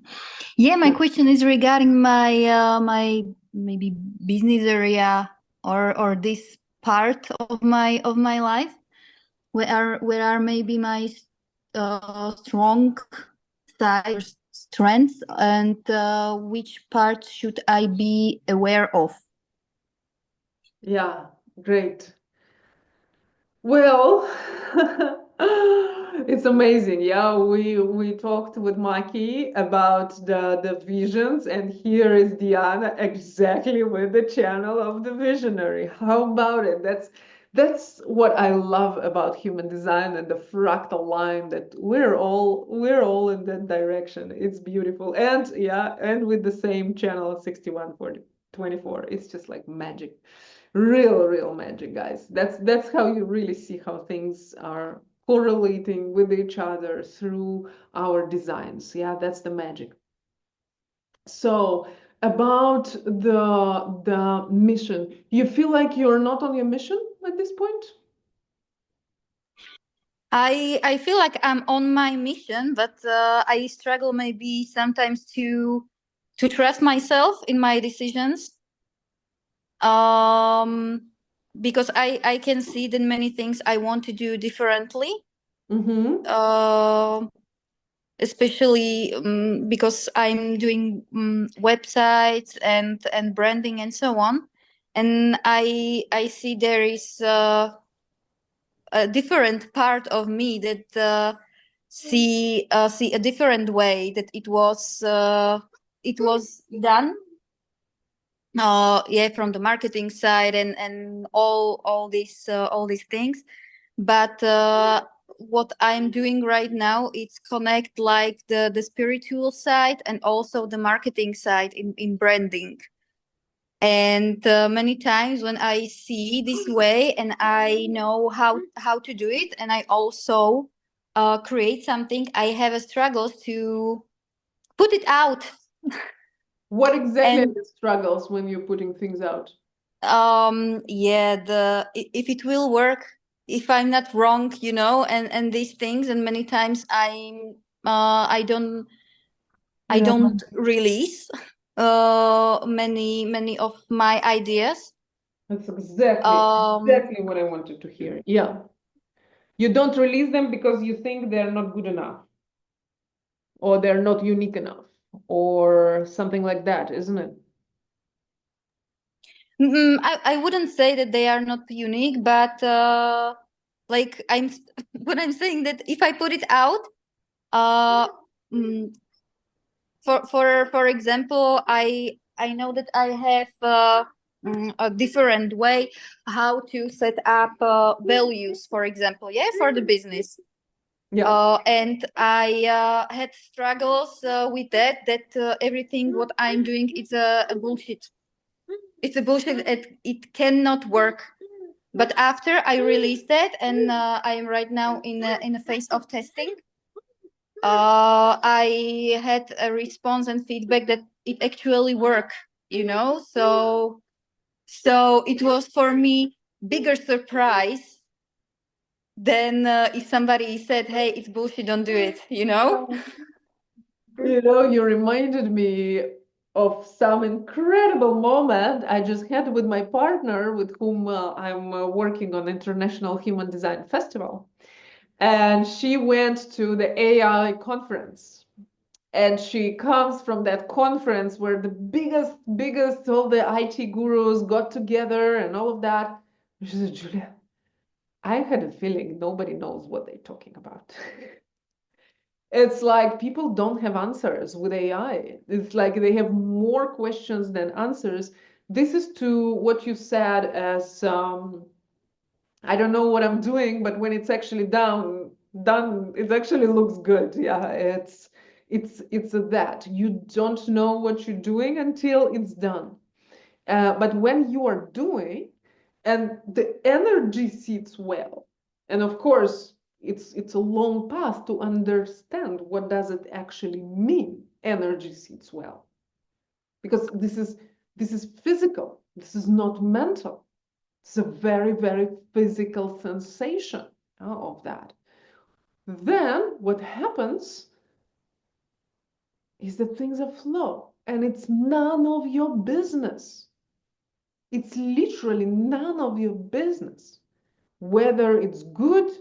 Yeah, my question is regarding my maybe business area or this part of my life. Where are maybe my strong side or strengths, and which parts should I be aware of? Yeah, great. Well, it's amazing. Yeah, we talked with Maki about the visions, and here is Diana exactly with the channel of the visionary. How about it? That's what I love about human design and the fractal line, that we're all in that direction. It's beautiful. And yeah, and with the same channel 614024. It's just like magic. Real magic, guys. That's how you really see how things are correlating with each other through our designs. Yeah, that's the magic. So about the mission, you feel like you're not on your mission at this point? I feel like I'm on my mission, but I struggle maybe sometimes to trust myself in my decisions. Because I can see that many things I want to do differently. Mm-hmm. Especially because I'm doing websites and branding and so on, and I see there is a different part of me that see a different way that it was done. Yeah, from the marketing side and all these things, but what I'm doing right now is connect like the spiritual side and also the marketing side in branding. And many times when I see this way and I know how to do it, and I also create something, I have a struggle to put it out. What exactly are And the struggles when you're putting things out? yeah, if it will work, if I'm not wrong, and these things, and many times I don't Yeah, release many of my ideas. that's exactly Um what I wanted to hear. Yeah. You don't release them because you think they're not good enough, or they're not unique enough, or something like that, isn't it? I wouldn't say that they are not unique, but like when I'm saying that if I put it out, uh mm, for example, I know that I have a different way how to set up values, for example, yeah, for the business. Yeah. And I had struggles with that everything what I'm doing is a bullshit. It's a bullshit. It cannot work. But after I released it, and I am right now in a phase of testing, I had a response and feedback that it actually worked, so it was for me bigger surprise than if somebody said, hey, it's bullshit, don't do it. You reminded me of some incredible moment I just had with my partner, with whom I'm working on International Human Design Festival. And she went to the AI conference. And she comes from that conference where the biggest, all the IT gurus got together and all of that. She said, Julia, I had a feeling nobody knows what they're talking about. It's like people don't have answers with AI. It's like they have more questions than answers. This is to what you said as I don't know what I'm doing, but when it's actually done, it actually looks good. Yeah, it's that. You don't know what you're doing until it's done. But when you are doing, and the energy sits well, and of course, it's a long path to understand what does it actually mean, energy sits well, because this is physical. This is not mental. It's a very physical sensation of that. Then what happens is that things are flow, and it's none of your business. It's literally none of your business whether it's good,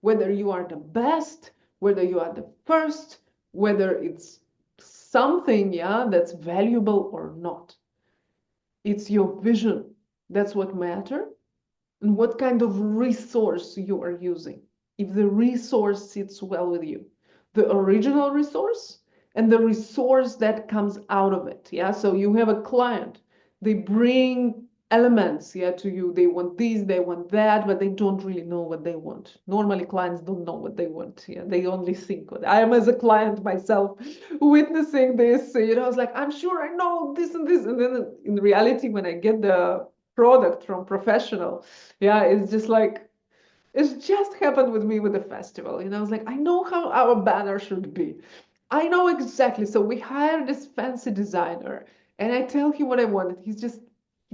whether you are the best, whether you are the first, whether it's something, yeah, that's valuable or not. It's your vision. That's what matters. and what kind of resource you are using. If the resource sits well with you, the original resource and the resource that comes out of it. Yeah. So you have a client, they bring elements, yeah, to you. They want this, they want that, but they don't really know what they want. Normally, clients don't know what they want. Yeah, they only think. I am as a client myself, witnessing this. You know, I was like, I'm sure I know this and this, and then in reality, when I get the product from professional, yeah, it's just like it's just happened with me with the festival. You know, I was like, I know how our banner should be. I know exactly. So we hired this fancy designer, and I tell him what I wanted. He's just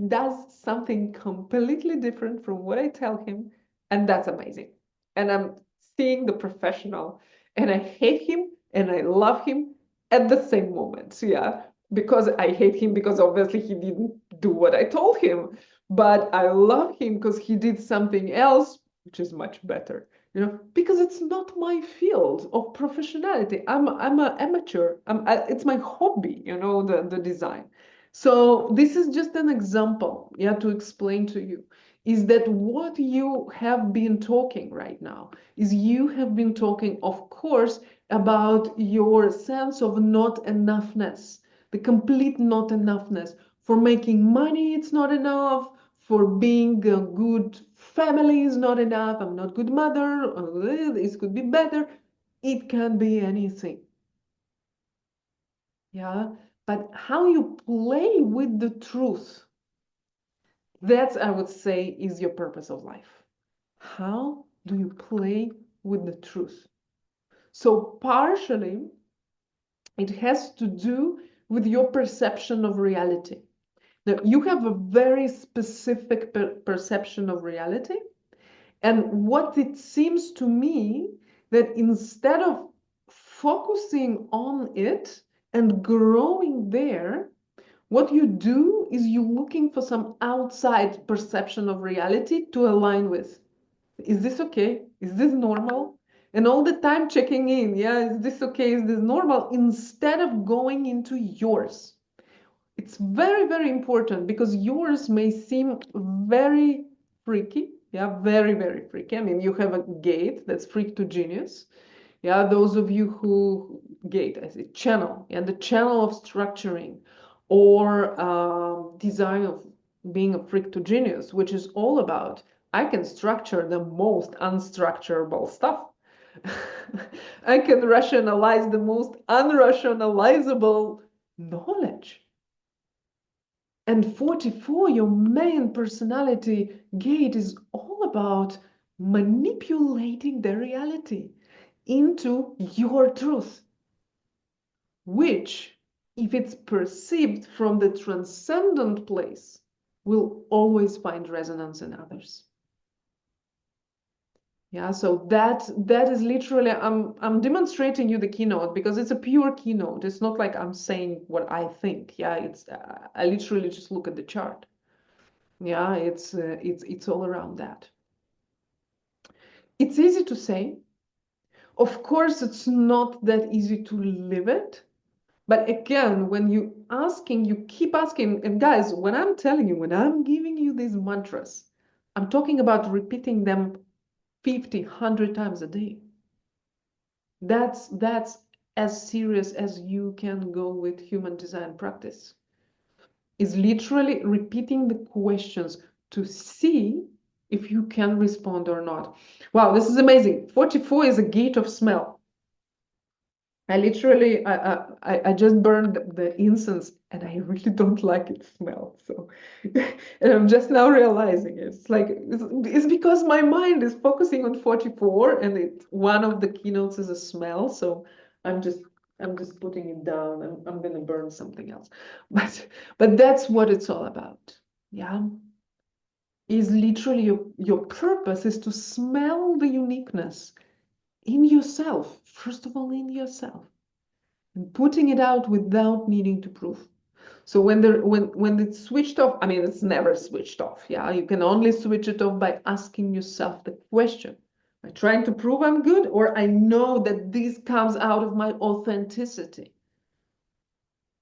does something completely different from what I tell him, and that's amazing. And I'm seeing the professional, and I hate him and I love him at the same moment. Yeah, because I hate him because obviously he didn't do what I told him, but I love him because he did something else which is much better. You know, because it's not my field of professionality. I'm an amateur. It's my hobby, you know, the design. So this is just an example, yeah, to explain to you, is that what you have been talking right now is you have been talking, of course, about your sense of not enoughness, the complete not enoughness. For making money, it's not enough. For being a good family is not enough. I'm not good mother. This could be better. It can be anything. Yeah. But how you play with the truth, that's, I would say, is your purpose of life. How do you play with the truth? So partially, it has to do with your perception of reality. Now, you have a very specific perception of reality. And what it seems to me that instead of focusing on it and growing there, what you do is you looking for some outside perception of reality to align with. Is this okay? Is this normal? And all the time checking in, yeah, is this okay? Is this normal? Instead of going into yours. It's very, very important because yours may seem very freaky. Yeah, very, very freaky. I mean, you have a gate that's freak to genius. Yeah, those of you who gate, I say channel, and the channel of structuring or design of being a freak to genius, which is all about I can structure the most unstructurable stuff. I can rationalize the most unrationalizable knowledge. And 44, your main personality gate is all about manipulating the reality into your truth, which, if it's perceived from the transcendent place, will always find resonance in others. Yeah, so that is literally, I'm demonstrating you the keynote because it's a pure keynote. It's not like I'm saying what I think. Yeah, it's I literally just look at the chart. Yeah, it's all around that. It's easy to say. Of course, it's not that easy to live it. But again, when you asking, you keep asking, and guys, when I'm telling you, when I'm giving you these mantras, I'm talking about repeating them 50, 100 times a day. That's as serious as you can go with human design practice. Is literally repeating the questions to see if you can respond or not. Wow, this is amazing. 44 is a gate of smell. I literally, I just burned the incense and I really don't like its smell. So, and I'm just now realizing it's like, it's because my mind is focusing on 44 and one of the keynotes is a smell. So I'm just putting it down. I'm going to burn something else. But that's what it's all about. Yeah. Is literally your purpose is to smell the uniqueness in yourself, first of all, in yourself, and putting it out without needing to prove. So when it's switched off, I mean, it's never switched off. Yeah, you can only switch it off by asking yourself the question: am I trying to prove I'm good, or I know that this comes out of my authenticity?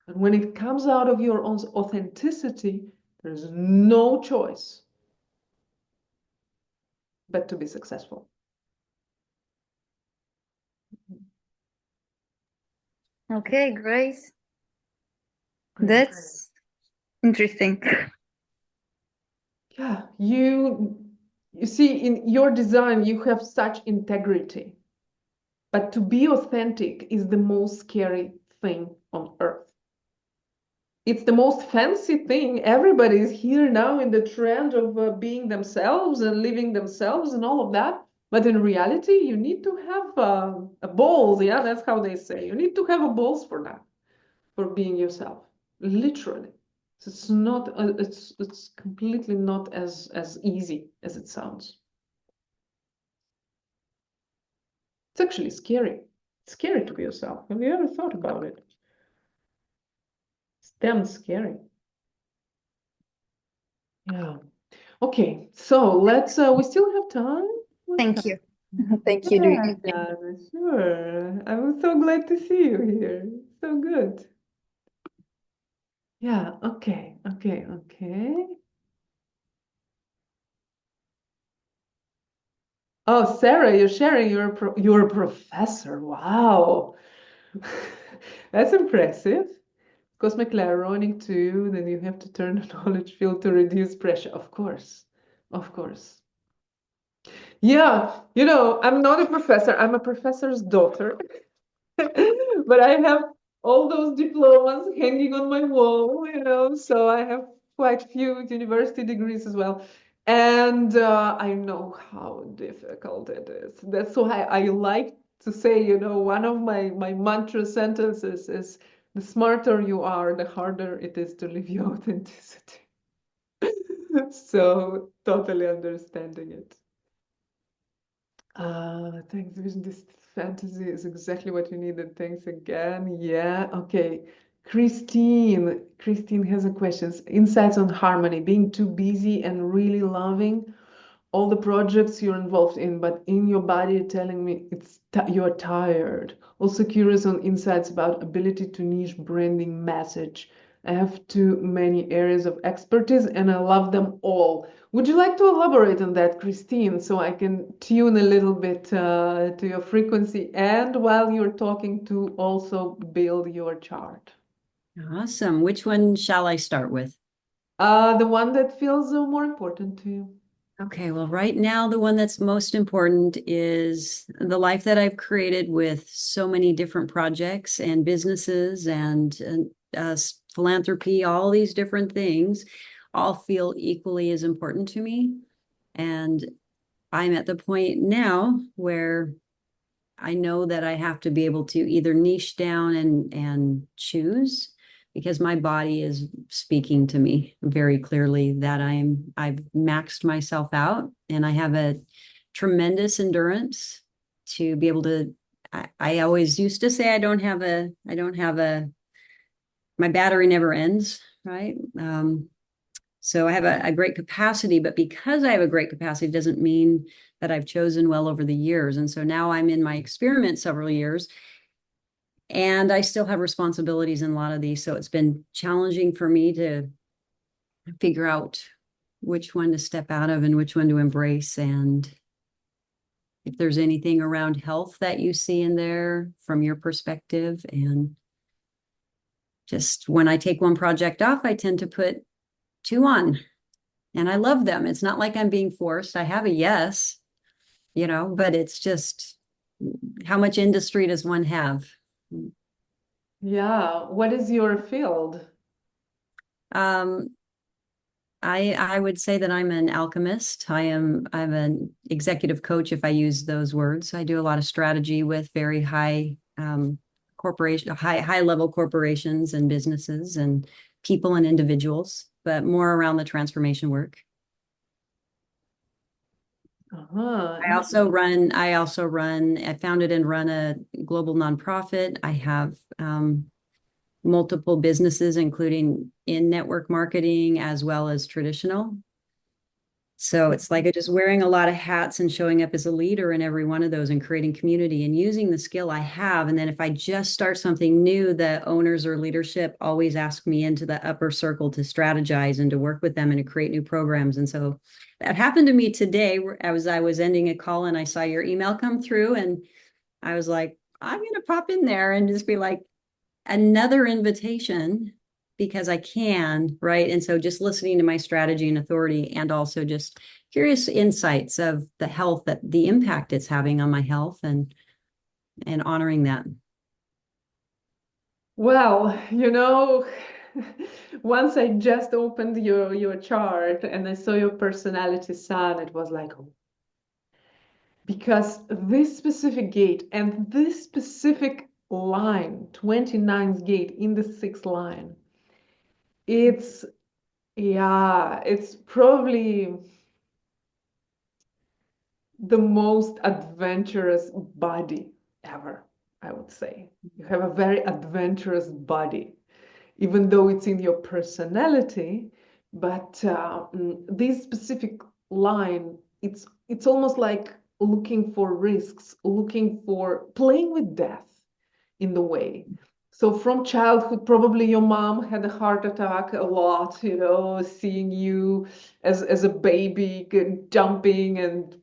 And when it comes out of your own authenticity, there's no choice but to be successful. Okay, great. Great. That's interesting. Yeah, you see, in your design, you have such integrity. But to be authentic is the most scary thing on earth. It's the most fancy thing. Everybody is here now in the trend of being themselves and living themselves and all of that. But in reality, you need to have a balls. Yeah, that's how they say. You need to have a balls for that, for being yourself, literally. So it's not. It's completely not as easy as it sounds. It's actually scary. It's scary to be yourself. Have you ever thought about it? It's damn scary. Yeah. Okay, so let's we still have time. Thank you. Thank you, Yeah, Judy. Dana, sure. I'm so glad to see you here. So good. Yeah, okay, okay. Oh, Sarah, you're sharing you're a professor. Wow. That's impressive. Cosmic Ironic too, then you have to turn the knowledge field to reduce pressure. Of course. Of course. Yeah, I'm not a professor. I'm a professor's daughter. But I have all those diplomas hanging on my wall, so I have quite a few university degrees as well. And I know how difficult it is. That's why I like to say, one of my mantra sentences is the smarter you are, the harder it is to live your authenticity. So totally understanding it. Thanks, Vision. This fantasy is exactly what you needed. Thanks again. Yeah, okay. Christine has a question. Insights on harmony, being too busy and really loving all the projects you're involved in, but in your body you're telling me you're tired. Also curious on insights about ability to niche branding message. I have too many areas of expertise and I love them all. Would you like to elaborate on that, Christine, so I can tune a little bit to your frequency and while you're talking to also build your chart? Awesome. Which one shall I start with? The one that feels more important to you. Okay, well, right now, the one that's most important is the life that I've created with so many different projects and businesses and philanthropy, all these different things all feel equally as important to me. And I'm at the point now where I know that I have to be able to either niche down and choose, because my body is speaking to me very clearly that I've maxed myself out and I have a tremendous endurance to be able to. I always used to say I don't have a my battery never ends, right? So I have a great capacity, but because I have a great capacity doesn't mean that I've chosen well over the years. And so now I'm in my experiment several years and I still have responsibilities in a lot of these. So it's been challenging for me to figure out which one to step out of and which one to embrace. And if there's anything around health that you see in there from your perspective. And just when I take one project off, I tend to put two on. And I love them. It's not like I'm being forced. I have a yes, but it's just how much industry does one have? Yeah. What is your field? I would say that I'm an alchemist. I'm an executive coach, if I use those words. I do a lot of strategy with very high high level corporations and businesses and people and individuals, but more around the transformation work. I founded and run a global nonprofit. I have multiple businesses, including in network marketing as well as traditional. So it's like just wearing a lot of hats and showing up as a leader in every one of those and creating community and using the skill I have. And then if I just start something new, the owners or leadership always ask me into the upper circle to strategize and to work with them and to create new programs. And so that happened to me today as I was ending a call and I saw your email come through and I was like, I'm going to pop in there and just be like, another invitation because I can, right? And so just listening to my strategy and authority and also just curious insights of the health, that the impact it's having on my health and honoring that. Well, once I just opened your chart and I saw your personality sun, it was like, oh, because this specific gate and this specific line, 29th gate in the 6th line, it's probably the most adventurous body ever, I would say. You have a very adventurous body, even though it's in your personality. But this specific line, it's almost like looking for risks, looking for playing with death in the way. So from childhood, probably your mom had a heart attack a lot, seeing you as a baby jumping and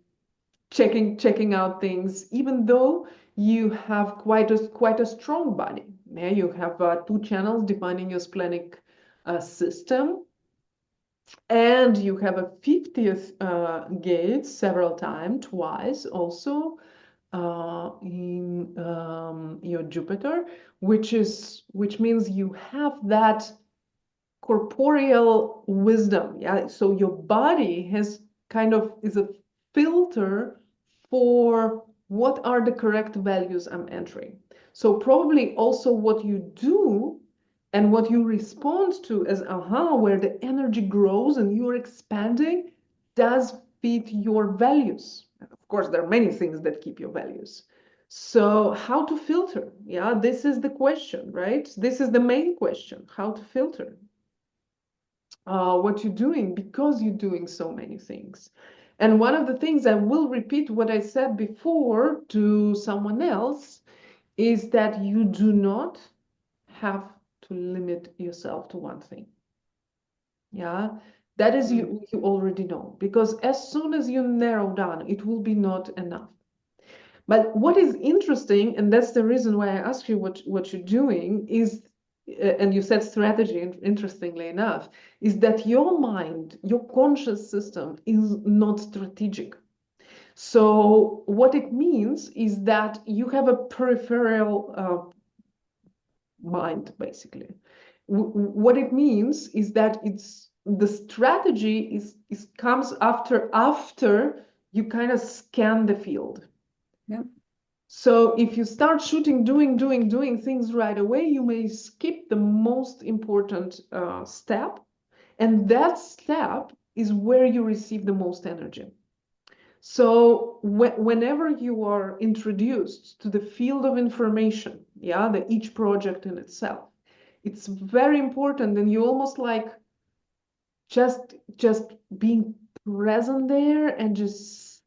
checking out things, even though you have quite a strong body. Yeah, you have 2 channels defining your splenic system, and you have a 50th gate several times, twice also in your Jupiter, which means you have that corporeal wisdom. Yeah, so your body is a filter for what are the correct values I'm entering. So probably also what you do and what you respond to as where the energy grows and you're expanding does fit your values. Of course, there are many things that keep your values. So how to filter? Yeah, this is the question, right? This is the main question, how to filter what you're doing because you're doing so many things. And one of the things, I will repeat what I said before to someone else, is that you do not have to limit yourself to one thing. Yeah, that is you already know, because as soon as you narrow down, it will be not enough. But what is interesting, and that's the reason why I asked you what you're doing, is and you said strategy, interestingly enough, is that your mind, your conscious system is not strategic. So what it means is that you have a peripheral mind, basically. What it means is that the strategy comes after you kind of scan the field. Yep. So if you start shooting, doing things right away, you may skip the most important step. And that step is where you receive the most energy. So whenever you are introduced to the field of information, each project in itself, it's very important. And you almost like just being present there and just,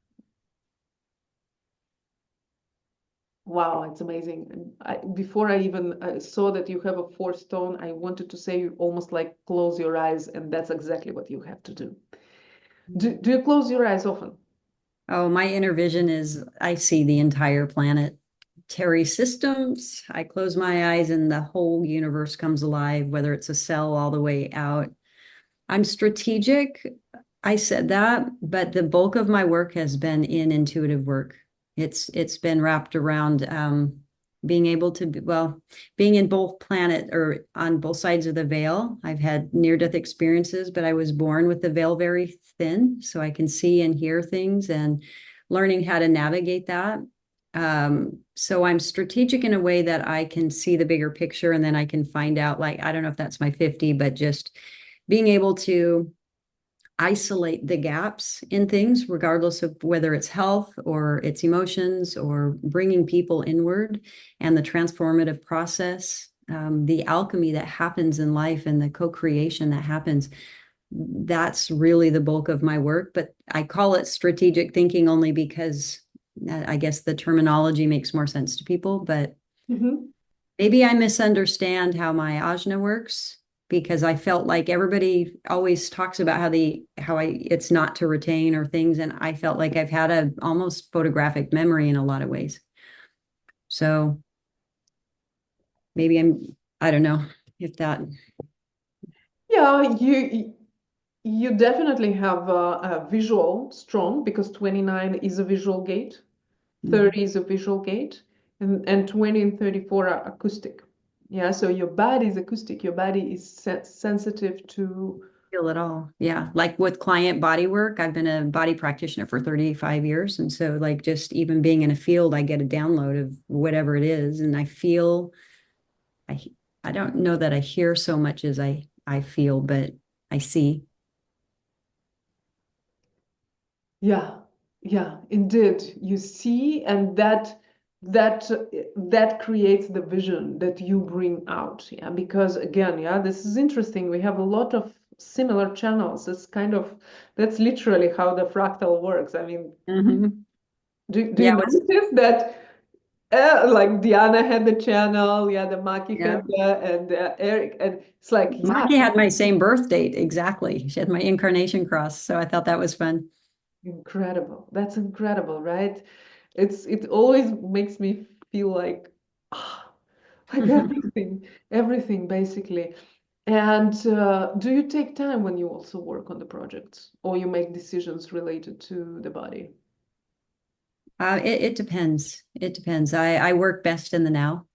wow, it's amazing. Before I even saw that you have a 4th stone, I wanted to say you almost like close your eyes, and that's exactly what you have to do. Do you close your eyes often? Oh, my inner vision is I see the entire planet. Terry systems. I close my eyes and the whole universe comes alive, whether it's a cell all the way out. I'm strategic. I said that, but the bulk of my work has been in intuitive work. It's been wrapped around being able to being in both planet or on both sides of the veil. I've had near-death experiences, but I was born with the veil very thin, so I can see and hear things, and learning how to navigate that. So I'm strategic in a way that I can see the bigger picture, and then I can find out, like, I don't know if that's my 50, but just being able to isolate the gaps in things, regardless of whether it's health or it's emotions or bringing people inward, and the transformative process, the alchemy that happens in life and the co-creation that happens. that's really the bulk of my work. But I call it strategic thinking only because I guess the terminology makes more sense to people. But Mhm. maybe I misunderstand how my ajna works, because I felt like everybody always talks about how it's not to retain or things, and I felt like I've had a almost photographic memory in a lot of ways. So maybe I don't know if that. Yeah, you definitely have a visual strong, because 29 is a visual gate, 30 is a visual gate, and 20 and 34 are acoustic. Yeah, so your body is acoustic. Your body is sensitive to. Feel it all. Yeah. Like with client body work, I've been a body practitioner for 35 years. And so like just even being in a field, I get a download of whatever it is. And I feel, I don't know that I hear so much as I feel, but I see. Yeah, yeah, indeed. You see, and that creates the vision that you bring out. Yeah, because again, yeah, this is interesting. We have a lot of similar channels. That's literally how the fractal works. I mean, Mhm. do you Yeah. notice that? Like Diana had the channel, yeah, the Maki Yeah. had and Eric, and it's like, yeah, Maki had my same birth date. Exactly. She had my incarnation cross. So I thought that was fun. incredible. That's incredible, right? It always makes me feel like, ah, like everything basically. And do you take time when you also work on the projects, or you make decisions related to the body? It depends. It depends. I work best in the now.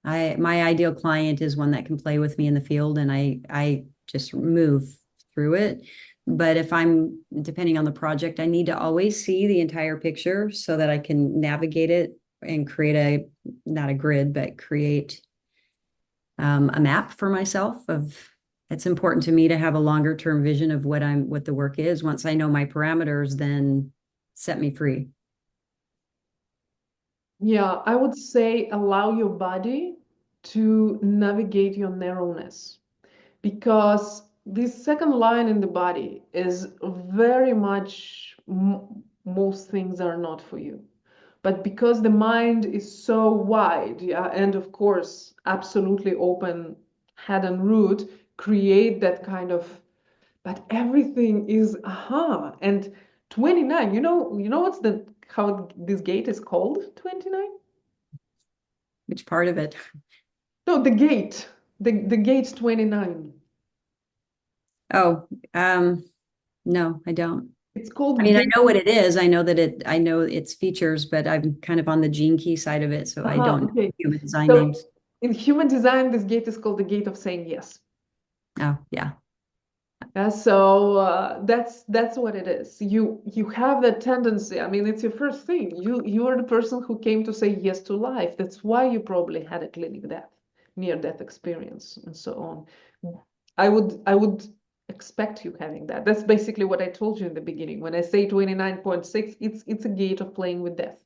My ideal client is one that can play with me in the field, and I just move through it. But if I'm depending on the project, I need to always see the entire picture so that I can navigate it and create not a grid, but create a map for myself of. It's important to me to have a longer term vision of what the work is. Once I know my parameters, then set me free. Yeah, I would say allow your body to navigate your narrowness, because this second line in the body is very much most things are not for you. But because the mind is so wide, yeah, and of course, absolutely open head and root, create that kind of, but everything is aha. And 29, what's how this gate is called 29? Which part of it? No, the gate. The gate's 29. Oh, no, I don't. It's called I mean, I gate. know what it is. I know its features, but I'm kind of on the gene key side of it, so I don't know Okay. human design So names. in human design, this gate is called the gate of saying yes. Oh, yeah. Yeah, so that's what it is. You have that tendency. I mean, it's your first thing. You are the person who came to say yes to life. That's why you probably had a clinic death, near death experience, and so on. I would expect you having that. That's basically what I told you in the beginning. When I say 29.6, it's a gate of playing with death.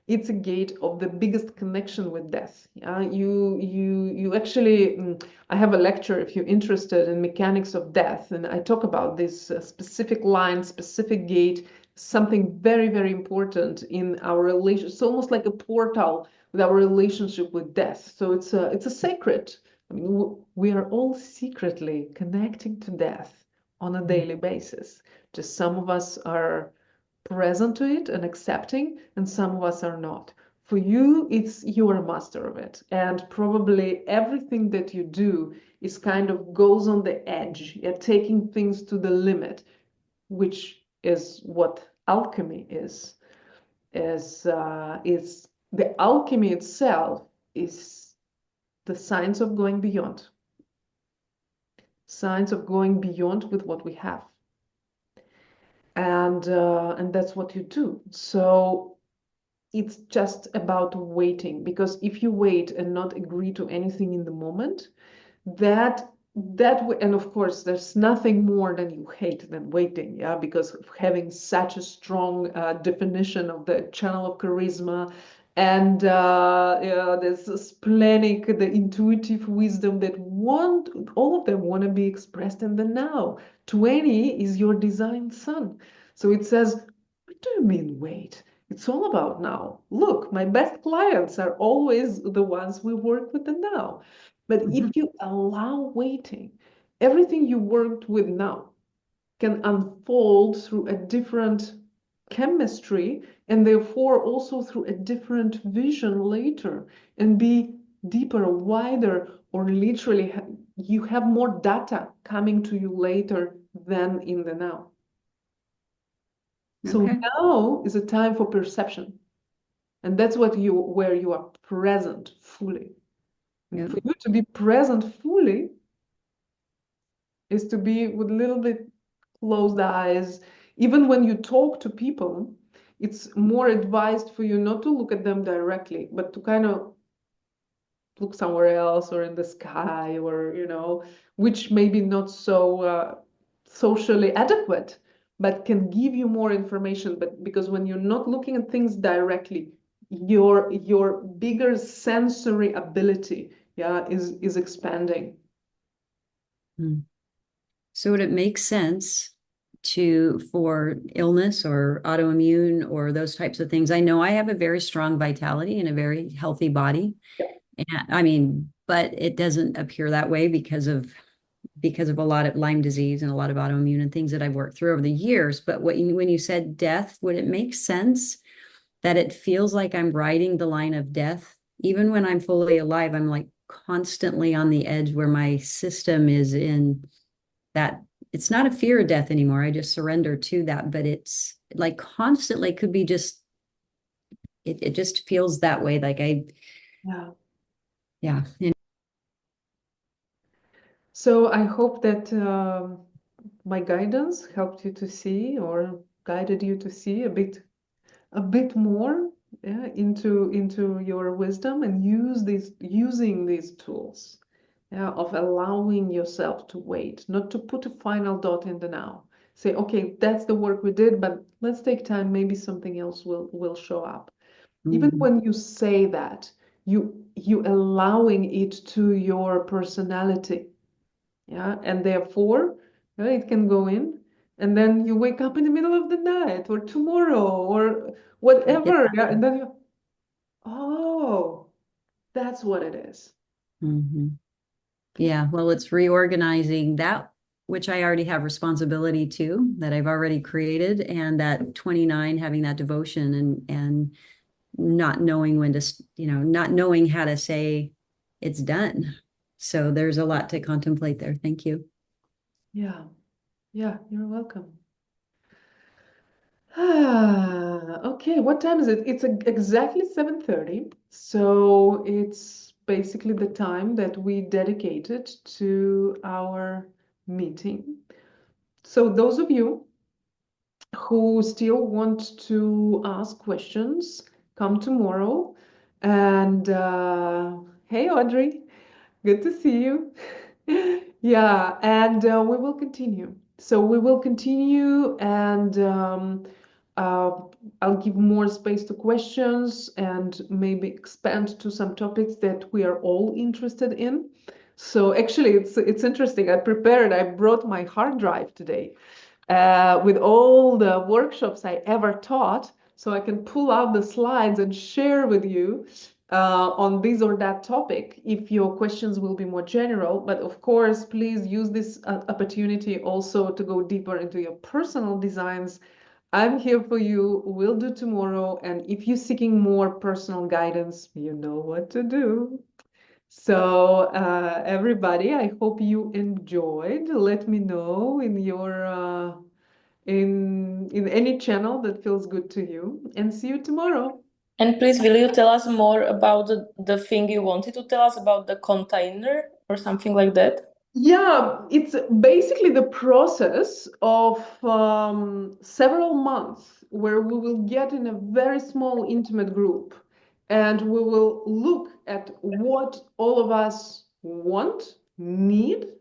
It's a gate of the biggest connection with death. You actually, I have a lecture if you're interested in mechanics of death, and I talk about this specific line, specific gate, something very, very important in our relation. It's almost like a portal with our relationship with death. So it's a sacred. I mean, we are all secretly connecting to death on a daily basis. Just some of us are present to it and accepting, and some of us are not. For you, it's you're a master of it, and probably everything that you do is kind of goes on the edge, yeah, taking things to the limit, which is what alchemy is. Is the alchemy itself is the science of going beyond, science of going beyond with what we have, and that's what you do. So it's just about waiting, because if you wait and not agree to anything in the moment, and of course there's nothing more than you hate than waiting, yeah, because of having such a strong definition of the channel of charisma And yeah, there's a splenic, the intuitive wisdom that all of them want to be expressed in the now. 20 is your design sun. So it says, what do you mean, wait? It's all about now. Look, my best clients are always the ones we work with the now. But if you allow waiting, everything you worked with now can unfold through a different chemistry and therefore also through a different vision later and be deeper, wider, or literally you have more data coming to you later than in the now. So Okay. now is a time for perception. And that's where you are present fully. And Yep. for you to be present fully is to be with a little bit closed eyes. Even when you talk to people, it's more advised for you not to look at them directly, but to kind of look somewhere else or in the sky or, which may be not so socially adequate, but can give you more information. But because when you're not looking at things directly, your bigger sensory ability, is expanding. So would it make sense for illness or autoimmune or those types of things? I know I have a very strong vitality and a very healthy body. And but it doesn't appear that way because of a lot of Lyme disease and a lot of autoimmune and things that I've worked through over the years. But when you said death, would it make sense that it feels like I'm riding the line of death? Even when I'm fully alive, I'm like constantly on the edge where my system is in that. It's not a fear of death anymore. I just surrender to that, but it's like constantly could be just, it just feels that way. Like yeah. So I hope that my guidance helped you to see or guided you to see a bit more into your wisdom and using these tools of allowing yourself to wait, not to put a final dot in the now. Say, okay, that's the work we did, but let's take time. Maybe something else will show up. Even when you say that, you allowing it to your personality. And therefore, it can go in, and then you wake up in the middle of the night or tomorrow or whatever, and then oh, that's what it is. Yeah, well, it's reorganizing that which I already have responsibility to, that I've already created, and that 29 having that devotion and not knowing when to, not knowing how to say it's done. So there's a lot to contemplate there. Thank you. Yeah, you're welcome. Okay, what time is it? It's exactly 7:30. So it's basically the time that we dedicated to our meeting. So those of you who still want to ask questions, come tomorrow. And hey, Audrey, good to see you. Yeah, and we will continue. So we will continue, and I'll give more space to questions and maybe expand to some topics that we are all interested in. So actually, it's interesting. I brought my hard drive today with all the workshops I ever taught, so I can pull out the slides and share with you on this or that topic if your questions will be more general. But of course, please use this opportunity also to go deeper into your personal designs. I'm here for you. We'll do tomorrow. And if you're seeking more personal guidance, you know what to do. So everybody, I hope you enjoyed. Let me know in your in any channel that feels good to you, and see you tomorrow. And please, will you tell us more about the thing you wanted to tell us about the container or something like that? Yeah, it's basically the process of several months where we will get in a very small, intimate group, and we will look at what all of us want, need,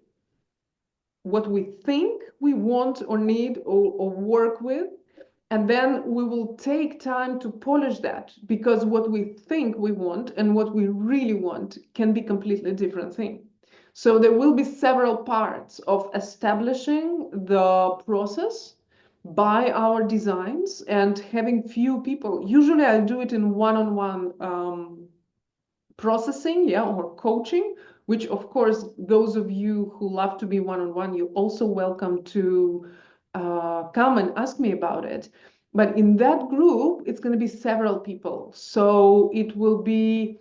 what we think we want or need or work with, And then we will take time to polish that, because what we think we want and what we really want can be completely different thing. So there will be several parts of establishing the process by our designs and having few people. Usually I do it in one-on-one processing, yeah, or coaching, which of course, those of you who love to be one-on-one, you're also welcome to come and ask me about it. But in that group, it's going to be several people. So it will be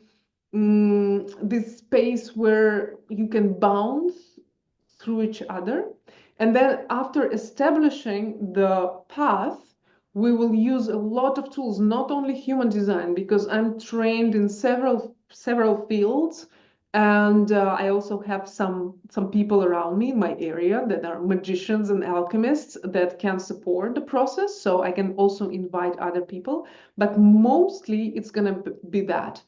this space where you can bounce through each other. And then after establishing the path, we will use a lot of tools, not only human design, because I'm trained in several fields. And I also have some people around me in my area that are magicians and alchemists that can support the process. So I can also invite other people. But mostly it's going to be that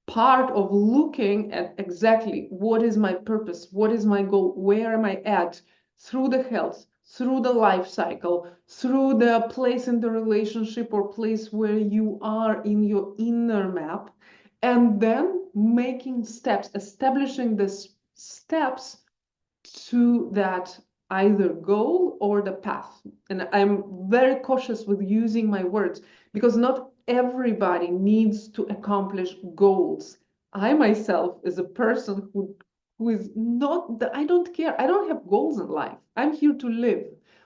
part of looking at exactly what is my purpose, what is my goal, where am I at through the health, through the life cycle, through the place in the relationship or place where you are in your inner map, and then making steps, establishing the steps to that either goal or the path. And I'm very cautious with using my words, because not everybody needs to accomplish goals. I myself is a person who is not I don't care. I don't have goals in life. I'm here to live,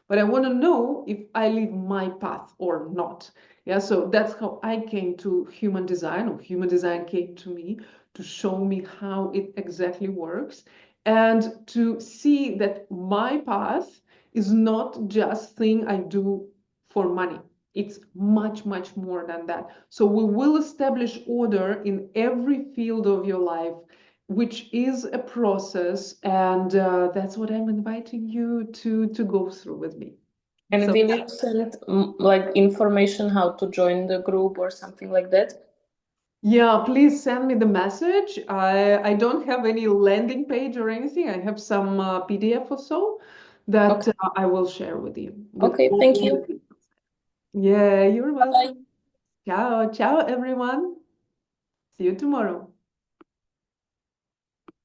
but I want to know if I live my path or not. Yeah, so that's how I came to human design, or human design came to me to show me how it exactly works, and to see that my path is not just thing I do for money. It's much, much more than that. So we will establish order in every field of your life, which is a process, and that's what I'm inviting you to go through with me. And So will you send like information how to join the group or something like that? yeah, please send me the message. I don't have any landing page or anything. I have some PDF or so that Okay. I will share with you. With Okay, all thank the you. details. Yeah, you're Bye-bye. welcome. Ciao, ciao, everyone. See you tomorrow.